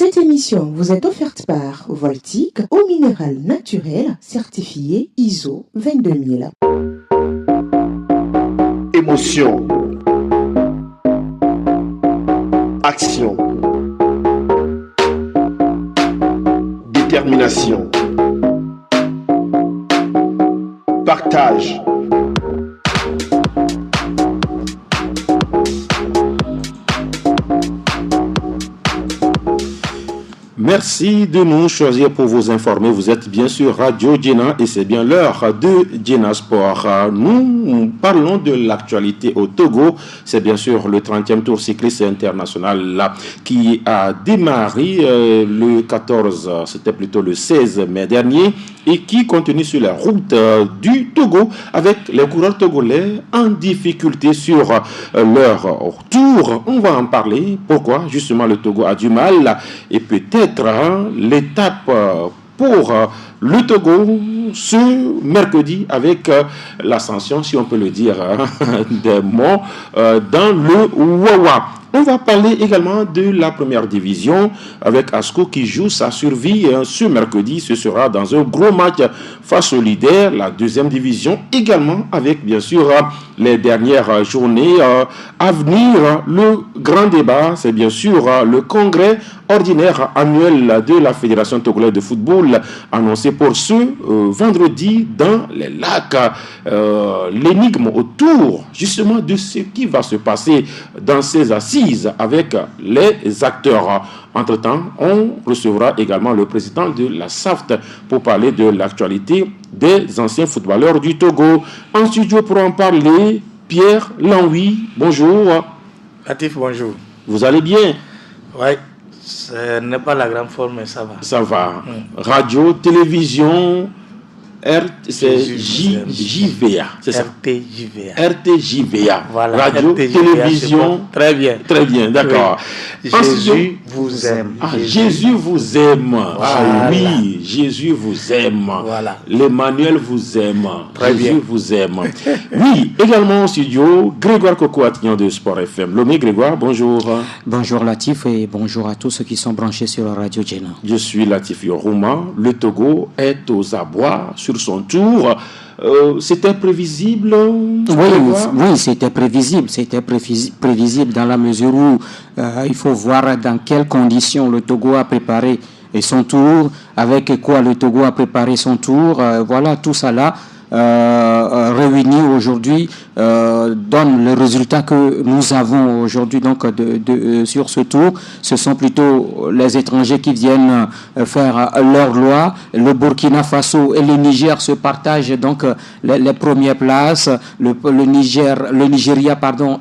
Cette émission vous est offerte par Voltic, eau minérale naturelle certifiée ISO 22000. Émotion, action, détermination, partage. Merci de nous choisir pour vous informer. Vous êtes bien sûr Radio Djena et c'est bien l'heure de Djena Sport. Nous parlons de l'actualité au Togo. C'est bien sûr le 30e tour cycliste international là, qui a démarré le 14, c'était plutôt le 16 mai dernier et qui continue sur la route du Togo avec les coureurs togolais en difficulté sur leur tour. On va en parler. Pourquoi justement le Togo a du mal et peut-être l'étape pour le Togo ce mercredi avec l'ascension, si on peut le dire, des monts dans le Wawa. On va parler également de la première division avec Asco qui joue sa survie ce mercredi. Ce sera dans un gros match face au leader. La deuxième division également avec bien sûr les dernières journées à venir. Le grand débat, c'est bien sûr le congrès ordinaire annuel de la Fédération togolaise de football annoncé pour ce vendredi dans les lacs. L'énigme autour justement de ce qui va se passer dans ces assises avec les acteurs. Entre-temps, on recevra également le président de la SAFT pour parler de l'actualité des anciens footballeurs du Togo. En studio pour en parler, Pierre Lanwi, bonjour. Latif, bonjour. Vous allez bien? Oui, ce n'est pas la grande forme, mais ça va. Ça va. Radio, télévision, c'est JVA, c'est ça? RTJVA. Voilà, Radio, RTJVA, télévision. bon. Très bien. Très bien, d'accord. Oui. Jésus vous aime. Ah, Jésus vous aime. Voilà. Ah oui, Jésus vous aime. Voilà. L'Emmanuel vous aime. Très Jésus bien. vous aime. Oui, également au studio, Grégoire Coco-Attignan de Sport FM. Lomé Grégoire, bonjour. Bonjour Latif et bonjour à tous ceux qui sont branchés sur la Radio Djena. Je suis Latif Yorouma. Le Togo est aux abois sur son tour. C'était prévisible? Oui, c'était prévisible. C'était prévisible dans la mesure où il faut voir dans quelles conditions le Togo a préparé son tour, avec quoi le Togo a préparé son tour. Voilà, tout ça là réunis aujourd'hui donne le résultat que nous avons aujourd'hui donc sur ce tour. Ce sont plutôt les étrangers qui viennent faire leur loi. Le Burkina Faso et le Niger se partagent donc les premières places. Le Nigeria pardon,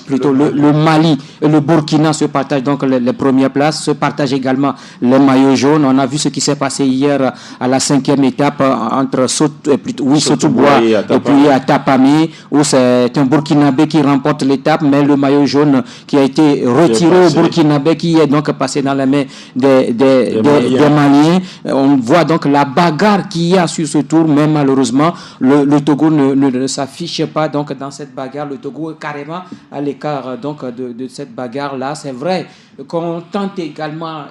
plutôt le Mali et le Burkina se partagent donc les premières places. Se partagent également les maillots jaunes. On a vu ce qui s'est passé hier à la 5e étape entre Sotouboua et puis à Tapamé, où c'est un Burkinabé qui remporte l'étape, mais le maillot jaune qui a été retiré au Burkinabé, qui est donc passé dans la main des Maliens. On voit donc la bagarre qu'il y a sur ce tour, mais malheureusement le Togo ne s'affiche pas donc dans cette bagarre. Le Togo est carrément à l'écart donc de cette bagarre là. C'est vrai qu'on tente également,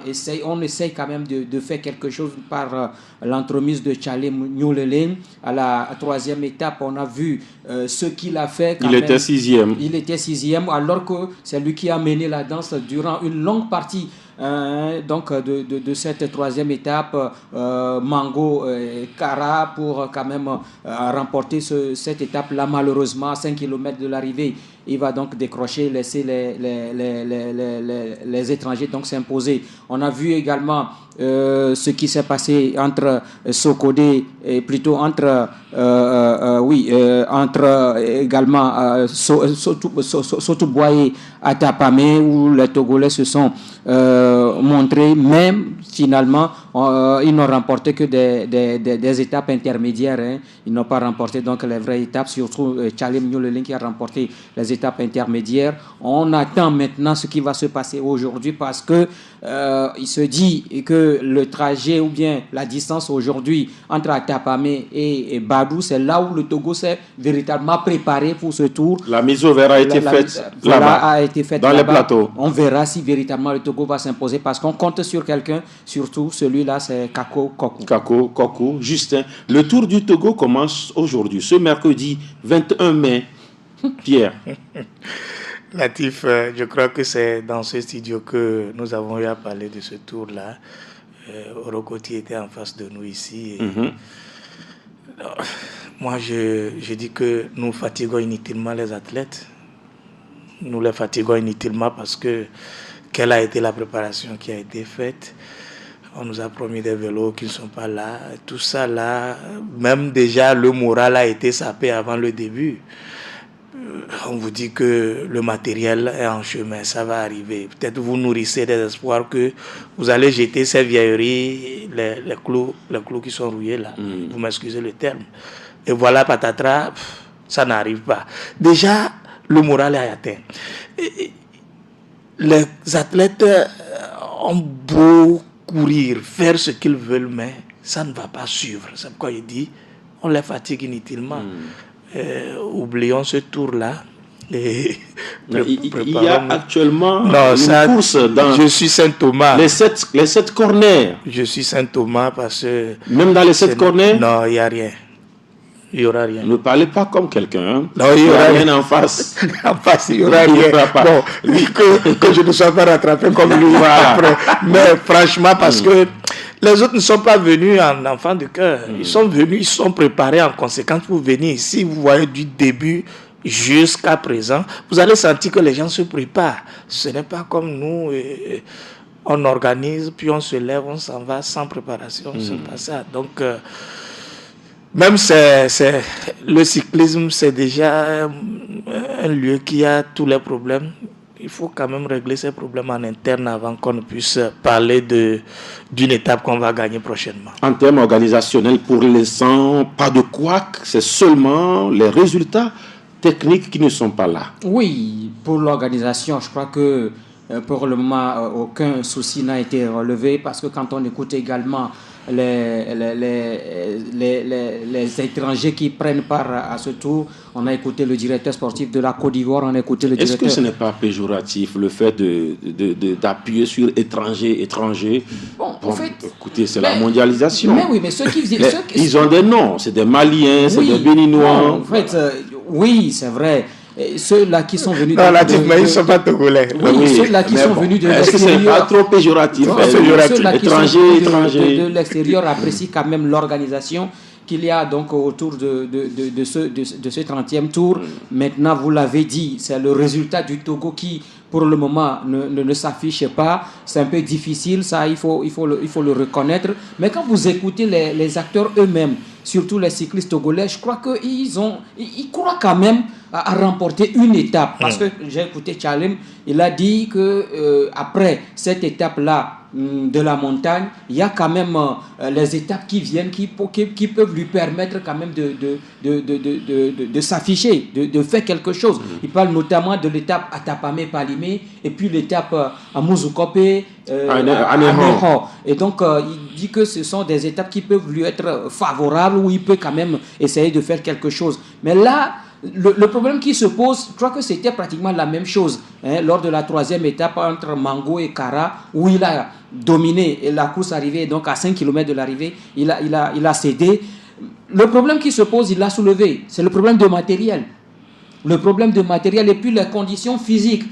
on essaye quand même de faire quelque chose par l'entremise de Tchalem Nioleleng. À la 3e étape, on a vu ce qu'il a fait. Il était 6e. Il était 6e, alors que c'est lui qui a mené la danse durant une longue partie donc de cette 3e étape. Mango Kara pour quand même remporter cette étape-là. Malheureusement, à 5 km de l'arrivée, il va donc décrocher, laisser les étrangers donc s'imposer. On a vu également ce qui s'est passé entre Sokodé et plutôt entre également Sotouboua à Tapamé, où les Togolais se sont montrés, même finalement ils n'ont remporté que des étapes intermédiaires, hein. Ils n'ont pas remporté donc les vraies étapes, surtout Tchalem Nioleleng qui a remporté les étapes intermédiaires. On attend maintenant ce qui va se passer aujourd'hui parce que il se dit que le trajet ou bien la distance aujourd'hui entre Atapamé et Badou, c'est là où le Togo s'est véritablement préparé pour ce tour. La mise au vert a été faite dans les plateaux. On verra si véritablement le Togo va s'imposer parce qu'on compte sur quelqu'un, surtout celui-là, c'est Kako Kokou. Justin. Le tour du Togo commence aujourd'hui, ce mercredi 21 mai. Pierre. Latif, je crois que c'est dans ce studio que nous avons eu à parler de ce tour-là. Orokoti était en face de nous ici. Moi, je dis que nous fatiguons inutilement les athlètes. Nous les fatiguons inutilement parce que quelle a été la préparation qui a été faite? On nous a promis des vélos qui ne sont pas là. Tout ça là, même déjà le moral a été sapé avant le début. On vous dit que le matériel est en chemin, ça va arriver. Peut-être vous nourrissez des espoirs que vous allez jeter ces vieilleries, les clous qui sont rouillés là. Vous m'excusez le terme. Et voilà, patatras, ça n'arrive pas. Déjà, le moral est atteint. Les athlètes ont beau courir, faire ce qu'ils veulent, mais ça ne va pas suivre. C'est pourquoi il dit, on les fatigue inutilement. Oublions ce tour-là. Il y a actuellement une course dans je suis Saint-Thomas. Les 7 corners. Je suis Saint-Thomas parce que... Même dans les 7 corners? Non, il n'y a rien. Il n'y aura rien. Ne parlez pas comme quelqu'un. Hein? Non, il n'y aura rien en face. En face, il n'y aura rien. Bon, que je ne sois pas rattrapé comme lui après. Mais franchement, parce que les autres ne sont pas venus en enfant de cœur. Ils sont venus, ils sont préparés en conséquence pour venir ici. Vous voyez du début jusqu'à présent, vous allez sentir que les gens se préparent. Ce n'est pas comme nous, on organise, puis on se lève, on s'en va sans préparation. C'est pas ça. Donc, même le cyclisme, c'est déjà un lieu qui a tous les problèmes. Il faut quand même régler ces problèmes en interne avant qu'on ne puisse parler d'une étape qu'on va gagner prochainement. En termes organisationnels, pour l'instant, pas de couac, c'est seulement les résultats techniques qui ne sont pas là. Oui, pour l'organisation, je crois que pour le moment, aucun souci n'a été relevé parce que quand on écoute également les étrangers qui prennent part à ce tour. On a écouté le directeur sportif de la Côte d'Ivoire, on a écouté le directeur... Est-ce que ce n'est pas péjoratif le fait d'appuyer sur étranger? Bon, en fait... Écoutez, c'est la mondialisation. Mais oui, mais ceux qui... Ils ont des noms, c'est des Maliens, c'est des Béninois. Non, en fait, oui, c'est vrai. Et ceux-là qui sont venus... Non, mais ils ne sont pas togolais. Oui, ceux-là qui sont venus de l'extérieur... Est-ce que ce n'est pas trop péjoratif? Ceux-là qui sont venus de l'extérieur apprécient quand même l'organisation qu'il y a donc autour de ce 30e tour. Maintenant, vous l'avez dit, c'est le résultat du Togo qui, pour le moment, ne s'affiche pas. C'est un peu difficile, ça, il faut le reconnaître. Mais quand vous écoutez les acteurs eux-mêmes, surtout les cyclistes togolais, je crois qu'ils croient quand même à remporter une étape. Parce que j'ai écouté Tchalem, il a dit que après cette étape-là de la montagne, il y a quand même les étapes qui viennent qui peuvent lui permettre quand même de s'afficher, de faire quelque chose. Il parle notamment de l'étape Atapamé-Palimé et puis l'étape à Mouzoukope, à Ného. Et donc, il dit que ce sont des étapes qui peuvent lui être favorables où il peut quand même essayer de faire quelque chose. Mais là, le problème qui se pose, je crois que c'était pratiquement la même chose lors de la 3e étape entre Mango et Kara, où il a dominé et la course arrivée, donc à 5 km de l'arrivée, il a cédé. Le problème qui se pose, il l'a soulevé, c'est le problème de matériel. Le problème de matériel et puis les conditions physiques.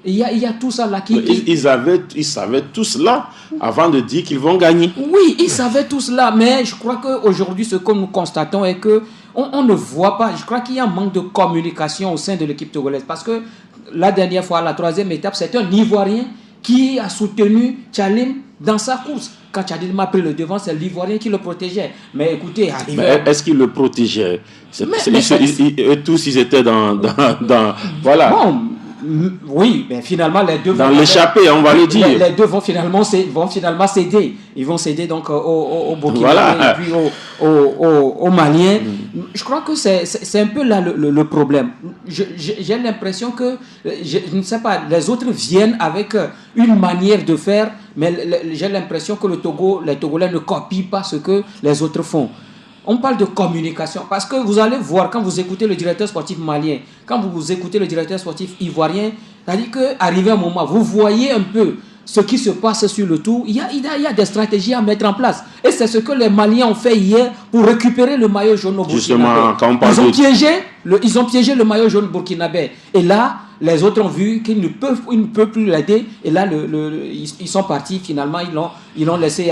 Il y a tout ça là qui... Ils savaient tout cela avant de dire qu'ils vont gagner. Oui, ils savaient tout cela, mais je crois qu'aujourd'hui, ce que nous constatons est qu'on ne voit pas. Je crois qu'il y a un manque de communication au sein de l'équipe togolaise. Parce que la dernière fois, la 3e étape, c'est un Ivoirien qui a soutenu Tchalim dans sa course. Quand Tchalim a pris le devant, c'est l'Ivoirien qui le protégeait. Mais écoutez, est-ce qu'il le protégeait? Tous, ils étaient dans voilà. Bon, Oui, mais finalement, les deux dans l'échappée, on va le dire. Les deux vont finalement céder. Ils vont céder donc au Burkinabé et puis aux Maliens. Je crois que c'est un peu là le problème. J'ai l'impression que, je ne sais pas, les autres viennent avec une manière de faire, mais j'ai l'impression que les Togolais ne copient pas ce que les autres font. On parle de communication, parce que vous allez voir, quand vous écoutez le directeur sportif malien, quand vous écoutez le directeur sportif ivoirien, c'est-à-dire qu'arrivé un moment, vous voyez un peu ce qui se passe sur le tour, il y a des stratégies à mettre en place. Et c'est ce que les Maliens ont fait hier pour récupérer le maillot jaune au Burkinabé. Ils ont piégé le maillot jaune burkinabé. Et là, les autres ont vu qu'ils ne peuvent plus l'aider. Et là, ils sont partis. Finalement, ils l'ont laissé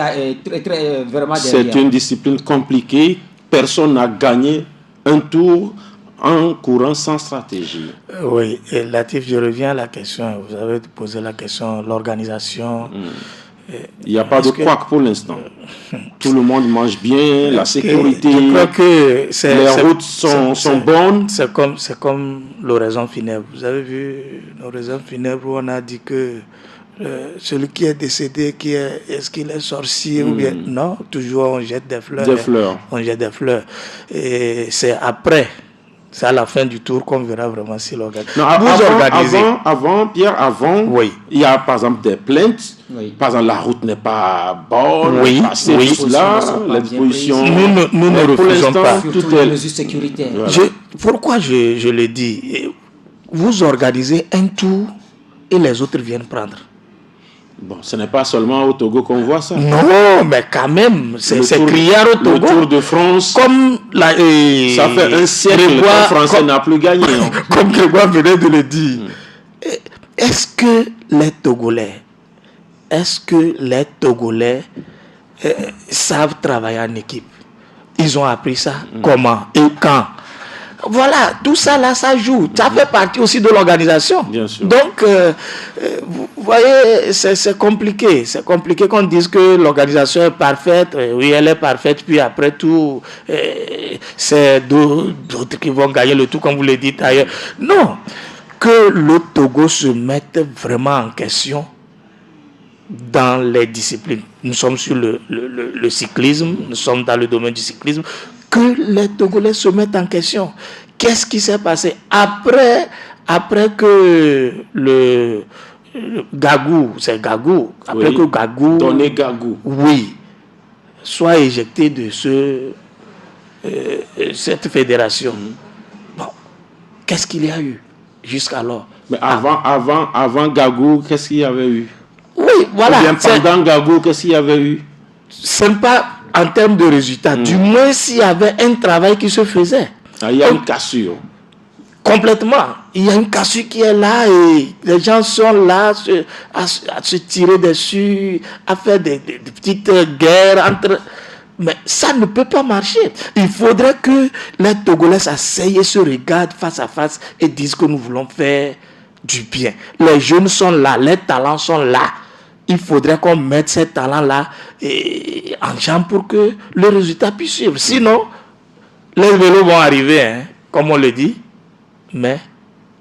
très vraiment derrière. C'est une discipline compliquée. Personne n'a gagné un tour en courant sans stratégie. Oui, et Latif, je reviens à la question. Vous avez posé la question, l'organisation. Il n'y a pas de couac pour l'instant. Tout le monde mange bien, la sécurité. Je crois que les routes sont bonnes. C'est comme l'oraison funèbre. Vous avez vu l'oraison funèbre où on a dit que celui qui est décédé, est-ce qu'il est sorcier ou bien non, toujours on jette des fleurs. On jette des fleurs. Et c'est après. C'est à la fin du tour qu'on verra vraiment si l'organisation. Avant, oui. Il y a par exemple des plaintes. Oui. Par exemple, la route n'est pas bonne. Oui. Les dispositions. Nous ne refusons pas. Toutes les mesures sécuritaires. Voilà. Pourquoi je le dis? Vous organisez un tour et les autres viennent prendre. Bon, ce n'est pas seulement au Togo qu'on voit ça. Non, mais quand même, c'est criard au Togo. Le Tour de France. Comme ça fait un siècle que le Français n'a plus gagné. Comme Grégoire venait de le dire. Est-ce que les Togolais savent travailler en équipe? Ils ont appris ça. Comment et quand? Voilà, tout ça là, ça joue. Ça fait partie aussi de l'organisation. Bien sûr. Donc, vous voyez, c'est compliqué. C'est compliqué qu'on dise que l'organisation est parfaite. Oui, elle est parfaite. Puis après tout, c'est d'autres qui vont gagner le tout, comme vous le dites ailleurs. Non, que le Togo se mette vraiment en question dans les disciplines. Nous sommes sur le cyclisme, nous sommes dans le domaine du cyclisme. Que les Togolais se mettent en question. Qu'est-ce qui s'est passé après que le Gagou, c'est Gagou, après que Gagou, Donné Gagou, oui, soit éjecté de cette fédération. Bon, qu'est-ce qu'il y a eu jusqu'alors? Mais avant Gagou, qu'est-ce qu'il y avait eu? Oui, voilà. Ou bien pendant Gagou, qu'est-ce qu'il y avait eu? Ce n'est pas en termes de résultats. Du moins, s'il y avait un travail qui se faisait. Il y a une cassure. Complètement. Il y a une cassure qui est là et les gens sont là à se tirer dessus, à faire des petites guerres entre... Mais ça ne peut pas marcher. Il faudrait que les Togolais s'asseyent et se regardent face à face et disent que nous voulons faire du bien. Les jeunes sont là, les talents sont là. Il faudrait qu'on mette ces talents-là en jambe pour que le résultat puisse suivre. Sinon, les vélos vont arriver, comme on le dit, mais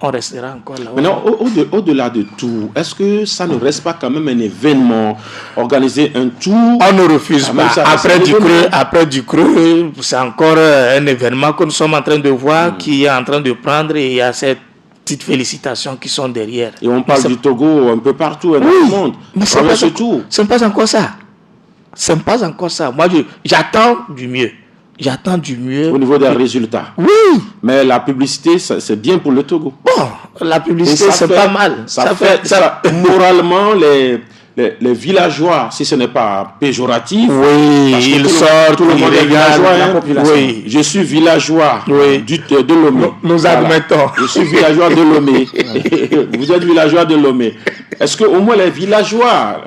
on restera encore là. Maintenant, au-delà de tout, est-ce que ça ne reste pas quand même un événement, organiser un tour? On ne refuse pas. Après du creux, c'est encore un événement que nous sommes en train de voir, qui est en train de prendre, et il y a cette petites félicitations qui sont derrière. Et on parle du Togo un peu partout dans le monde. Mais ce n'est pas encore ça. Ce n'est pas encore ça. Moi, j'attends du mieux. J'attends du mieux. Au niveau des résultats. Oui. Mais la publicité, c'est bien pour le Togo. Bon, la publicité, c'est pas mal. Ça fait moralement les villageois, si ce n'est pas péjoratif. Oui, ils sortent, tout le monde est villageois. Oui. Je suis villageois de Lomé. Nous admettons. Je suis villageois de Lomé. Vous êtes villageois de Lomé. Est-ce qu'au moins les villageois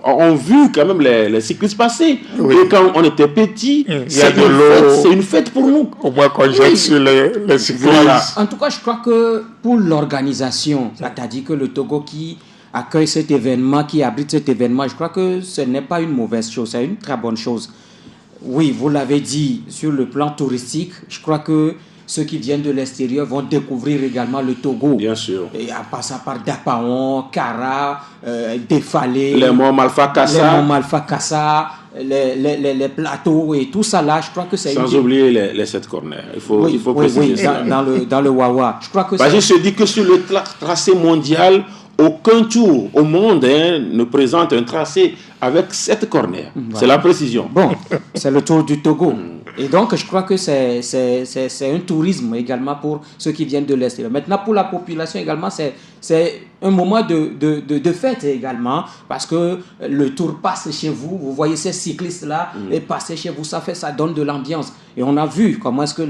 ont vu quand même les cyclistes passer? Et quand on était petits, c'est une fête pour nous. Au moins qu'on jette sur les cyclistes. Voilà. En tout cas, je crois que pour l'organisation, c'est-à-dire que le Togo qui accueille cet événement, qui abrite cet événement, je crois que ce n'est pas une mauvaise chose, c'est une très bonne chose. Oui, vous l'avez dit, sur le plan touristique, je crois que ceux qui viennent de l'extérieur vont découvrir également le Togo. Bien sûr. Et en passant par Dapaon, Kara, Défalé, les monts Malfa Kassa, les plateaux et tout ça là, je crois que c'est... Sans oublier les 7 corners. Il faut préciser ça. Dans le Wawa. Je crois que je se dis que sur le tracé mondial, aucun tour au monde ne présente un tracé avec 7 corners. Voilà. C'est la précision. Bon, c'est le tour du Togo. Et donc, je crois que c'est un tourisme également pour ceux qui viennent de l'extérieur. Maintenant, pour la population également, c'est un moment de fête également, parce que le tour passe chez vous. Vous voyez ces cyclistes-là et passer chez vous, ça donne de l'ambiance. Et on a vu comment est-ce que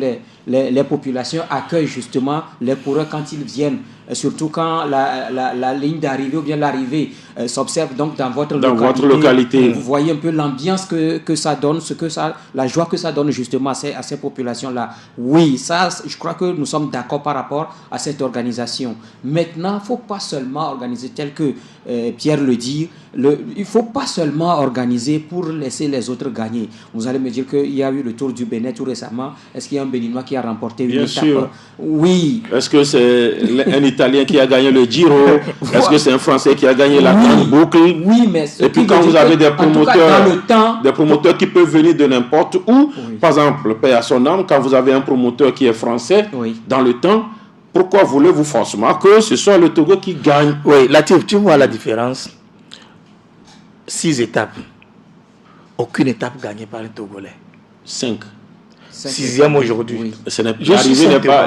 les populations accueillent justement les coureurs quand ils viennent, surtout quand la ligne d'arrivée ou bien l'arrivée s'observe donc dans votre localité. Vous voyez un peu l'ambiance que ça donne, la joie que ça donne justement à ces populations-là. Oui, ça, je crois que nous sommes d'accord par rapport à cette organisation. Maintenant, il ne faut pas seulement organiser tel que Pierre le dit, il ne faut pas seulement organiser pour laisser les autres gagner. Vous allez me dire qu'il y a eu le Tour du Bénin tout récemment. Est-ce qu'il y a un Béninois qui a remporté une étape? Sûr. Oui. Est-ce que c'est un Italien qui a gagné le Giro? Est-ce que c'est un Français qui a gagné la grande boucle? Oui, mais... Et puis quand vous avez des promoteurs qui peuvent venir de n'importe où, par exemple, paix à son âme, quand vous avez un promoteur qui est français, dans le temps, pourquoi voulez-vous forcément que ce soit le Togo qui gagne? Oui, Latif, tu vois la différence. 6 étapes. Aucune étape gagnée par un Togolais. 5. 6e aujourd'hui. Oui.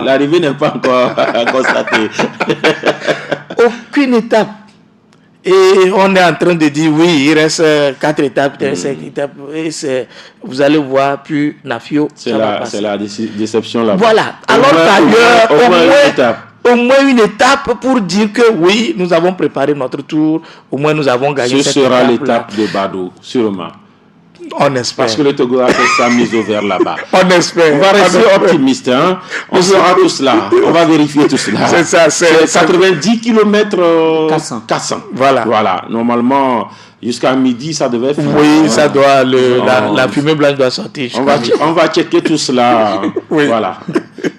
L'arrivée n'est pas encore constatée. Aucune étape. Et on est en train de dire, oui, il reste 4 étapes, 5 étapes. Et vous allez voir, puis Nafio. C'est la déception là-bas. Voilà. Alors qu'ailleurs, au moins une étape pour dire que oui, nous avons préparé notre tour, au moins nous avons gagné cette étape. Ce sera l'étape de Badou, sûrement. On espère. Parce que le Togo a fait sa mise au vert là-bas. On espère. On va rester optimiste. Hein? On saura tout cela. On va vérifier tout cela. C'est ça. C'est 90 km 400. Voilà. Normalement, jusqu'à midi, ça devait faire. Oui, ça doit. La fumée blanche doit sortir. On va checker tout cela. Oui. Voilà.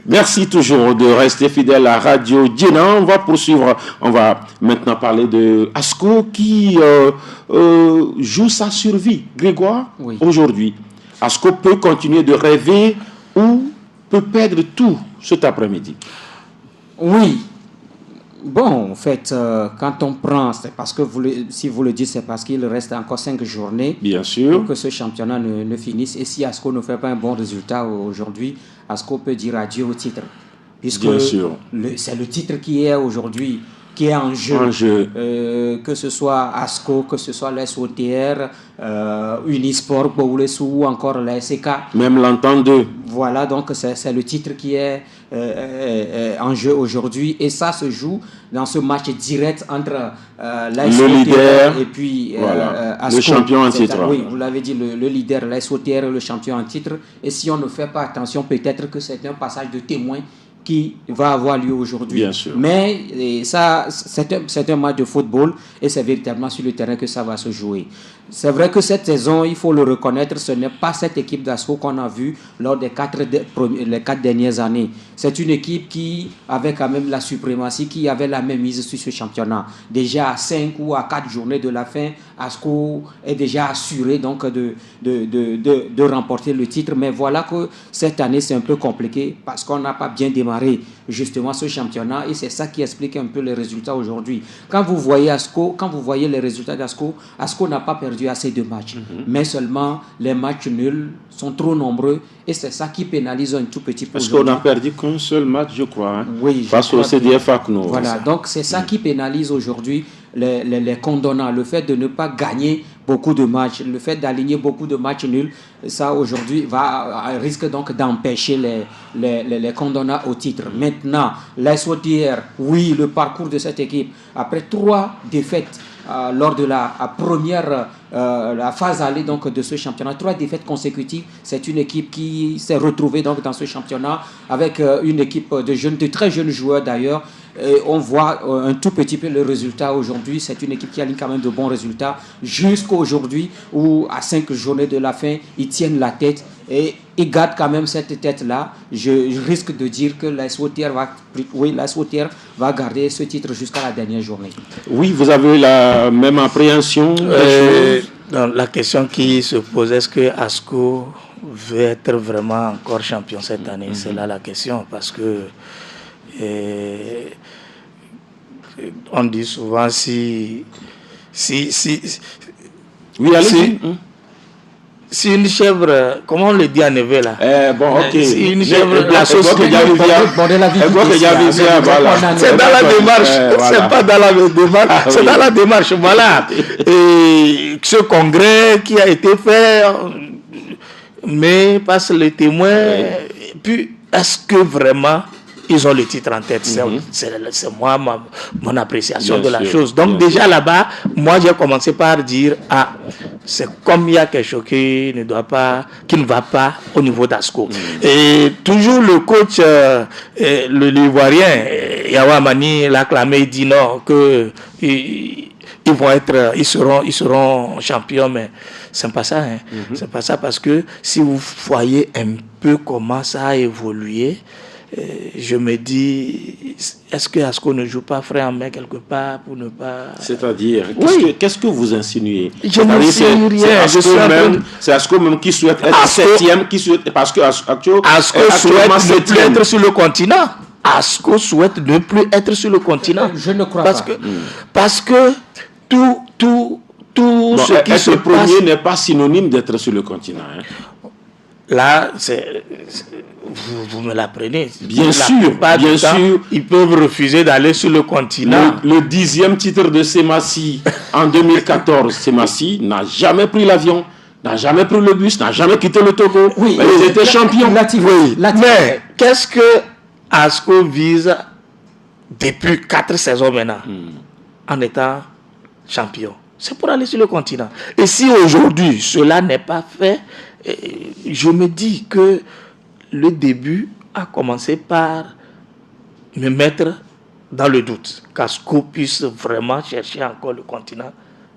Merci toujours de rester fidèle à Radio Djena. On va poursuivre. On va maintenant parler de ASCO qui joue sa survie. Grégoire, aujourd'hui, ASCO peut continuer de rêver ou peut perdre tout cet après-midi? Oui. Bon, en fait, quand on prend, c'est parce que si vous le dites, c'est parce qu'il reste encore 5 journées. Bien sûr. Pour que ce championnat ne finisse. Et si ASCO ne fait pas un bon résultat aujourd'hui, ASCO peut dire adieu au titre. Puisque c'est le titre qui est aujourd'hui, qui est en jeu. Que ce soit ASCO, que ce soit l'SOTR, Unisport, Boulessou ou encore la SK. Même l'entente 2. Voilà, donc c'est le titre qui est en jeu aujourd'hui. Et ça se joue dans ce match direct entre le leader et puis ASCO, le champion en titre. Oui, vous l'avez dit, le leader, la SOTR, le champion en titre. Et si on ne fait pas attention, peut-être que c'est un passage de témoin qui va avoir lieu aujourd'hui. Bien sûr. Mais ça, c'est un match de football et c'est véritablement sur le terrain que ça va se jouer. C'est vrai que cette saison, il faut le reconnaître, ce n'est pas cette équipe d'ASCO qu'on a vue lors des 4 dernières années. C'est une équipe qui avait quand même la suprématie, qui avait la même mise sur ce championnat. Déjà à 5 ou à 4 journées de la fin, ASCO est déjà assuré donc de remporter le titre. Mais voilà que cette année, c'est un peu compliqué parce qu'on n'a pas bien démarré justement ce championnat et c'est ça qui explique un peu les résultats aujourd'hui. Quand vous voyez ASCO, quand vous voyez les résultats d'ASCO, ASCO n'a pas perdu assez de matchs, mais seulement les matchs nuls sont trop nombreux et c'est ça qui pénalise un tout petit peu. Parce qu'on n'a perdu qu'un seul match, je crois, hein, oui, face au CDF Akno. Voilà, donc c'est ça qui pénalise aujourd'hui les condonnants, le fait de ne pas gagner beaucoup de matchs, le fait d'aligner beaucoup de matchs nuls, ça aujourd'hui risque donc d'empêcher les condonnants au titre. Maintenant, la SOTR, oui, le parcours de cette équipe, après 3 défaites lors de la première la phase allée donc de ce championnat, 3 défaites consécutives, c'est une équipe qui s'est retrouvée donc dans ce championnat avec une équipe de très jeunes joueurs d'ailleurs. Et on voit un tout petit peu le résultat aujourd'hui. C'est une équipe qui aligne quand même de bons résultats jusqu'à aujourd'hui où à 5 journées de la fin ils tiennent la tête et il garde quand même cette tête-là, je risque de dire que l'AS Wauthière va garder ce titre jusqu'à la dernière journée. Oui, vous avez la même appréhension la question qui se pose, est-ce que ASCO veut être vraiment encore champion cette année? C'est là la question, parce que on dit souvent oui, allez-y. Si une chèvre, comment on le dit en éveil là? Si une chèvre, la sauce c'est dans la démarche, c'est pas dans la démarche, c'est dans la démarche, voilà. Et ce congrès qui a été fait, mais passe le témoin, puis est-ce que vraiment ils ont le titre en tête? C'est moi, mon appréciation de la chose. Donc déjà là-bas, moi j'ai commencé par dire, c'est comme il y a quelque chose qui ne va pas au niveau d'ASCO. Et toujours le coach, l'Ivoirien, Yawamani, l'a clamé, il dit non, que ils seront champions, mais c'est pas ça. C'est pas ça, parce que si vous voyez un peu comment ça a évolué, je me dis, est-ce que ASCO ne joue pas frais en main quelque part pour ne pas... C'est-à-dire, qu'est-ce que vous insinuez? Je n'insinue rien. C'est ASCO même qui souhaite être septième, parce que ASCO souhaite ne plus être sur le continent. ASCO souhaite ne plus être sur le continent. Je ne crois pas. Parce que tout ce qui se passe... Être premier n'est pas synonyme d'être sur le continent. Là, vous me l'apprenez. Bien sûr. Ils peuvent refuser d'aller sur le continent. Le 10e titre de Semassi en 2014, Semassi n'a jamais pris l'avion, n'a jamais pris le bus, n'a jamais quitté le Togo. Oui, ils étaient champions. Mais qu'est-ce que ASCO vise depuis 4 saisons maintenant en étant champion? C'est pour aller sur le continent. Et si aujourd'hui cela n'est pas fait, je me dis que le début a commencé par me mettre dans le doute qu'ASCO puisse vraiment chercher encore le continent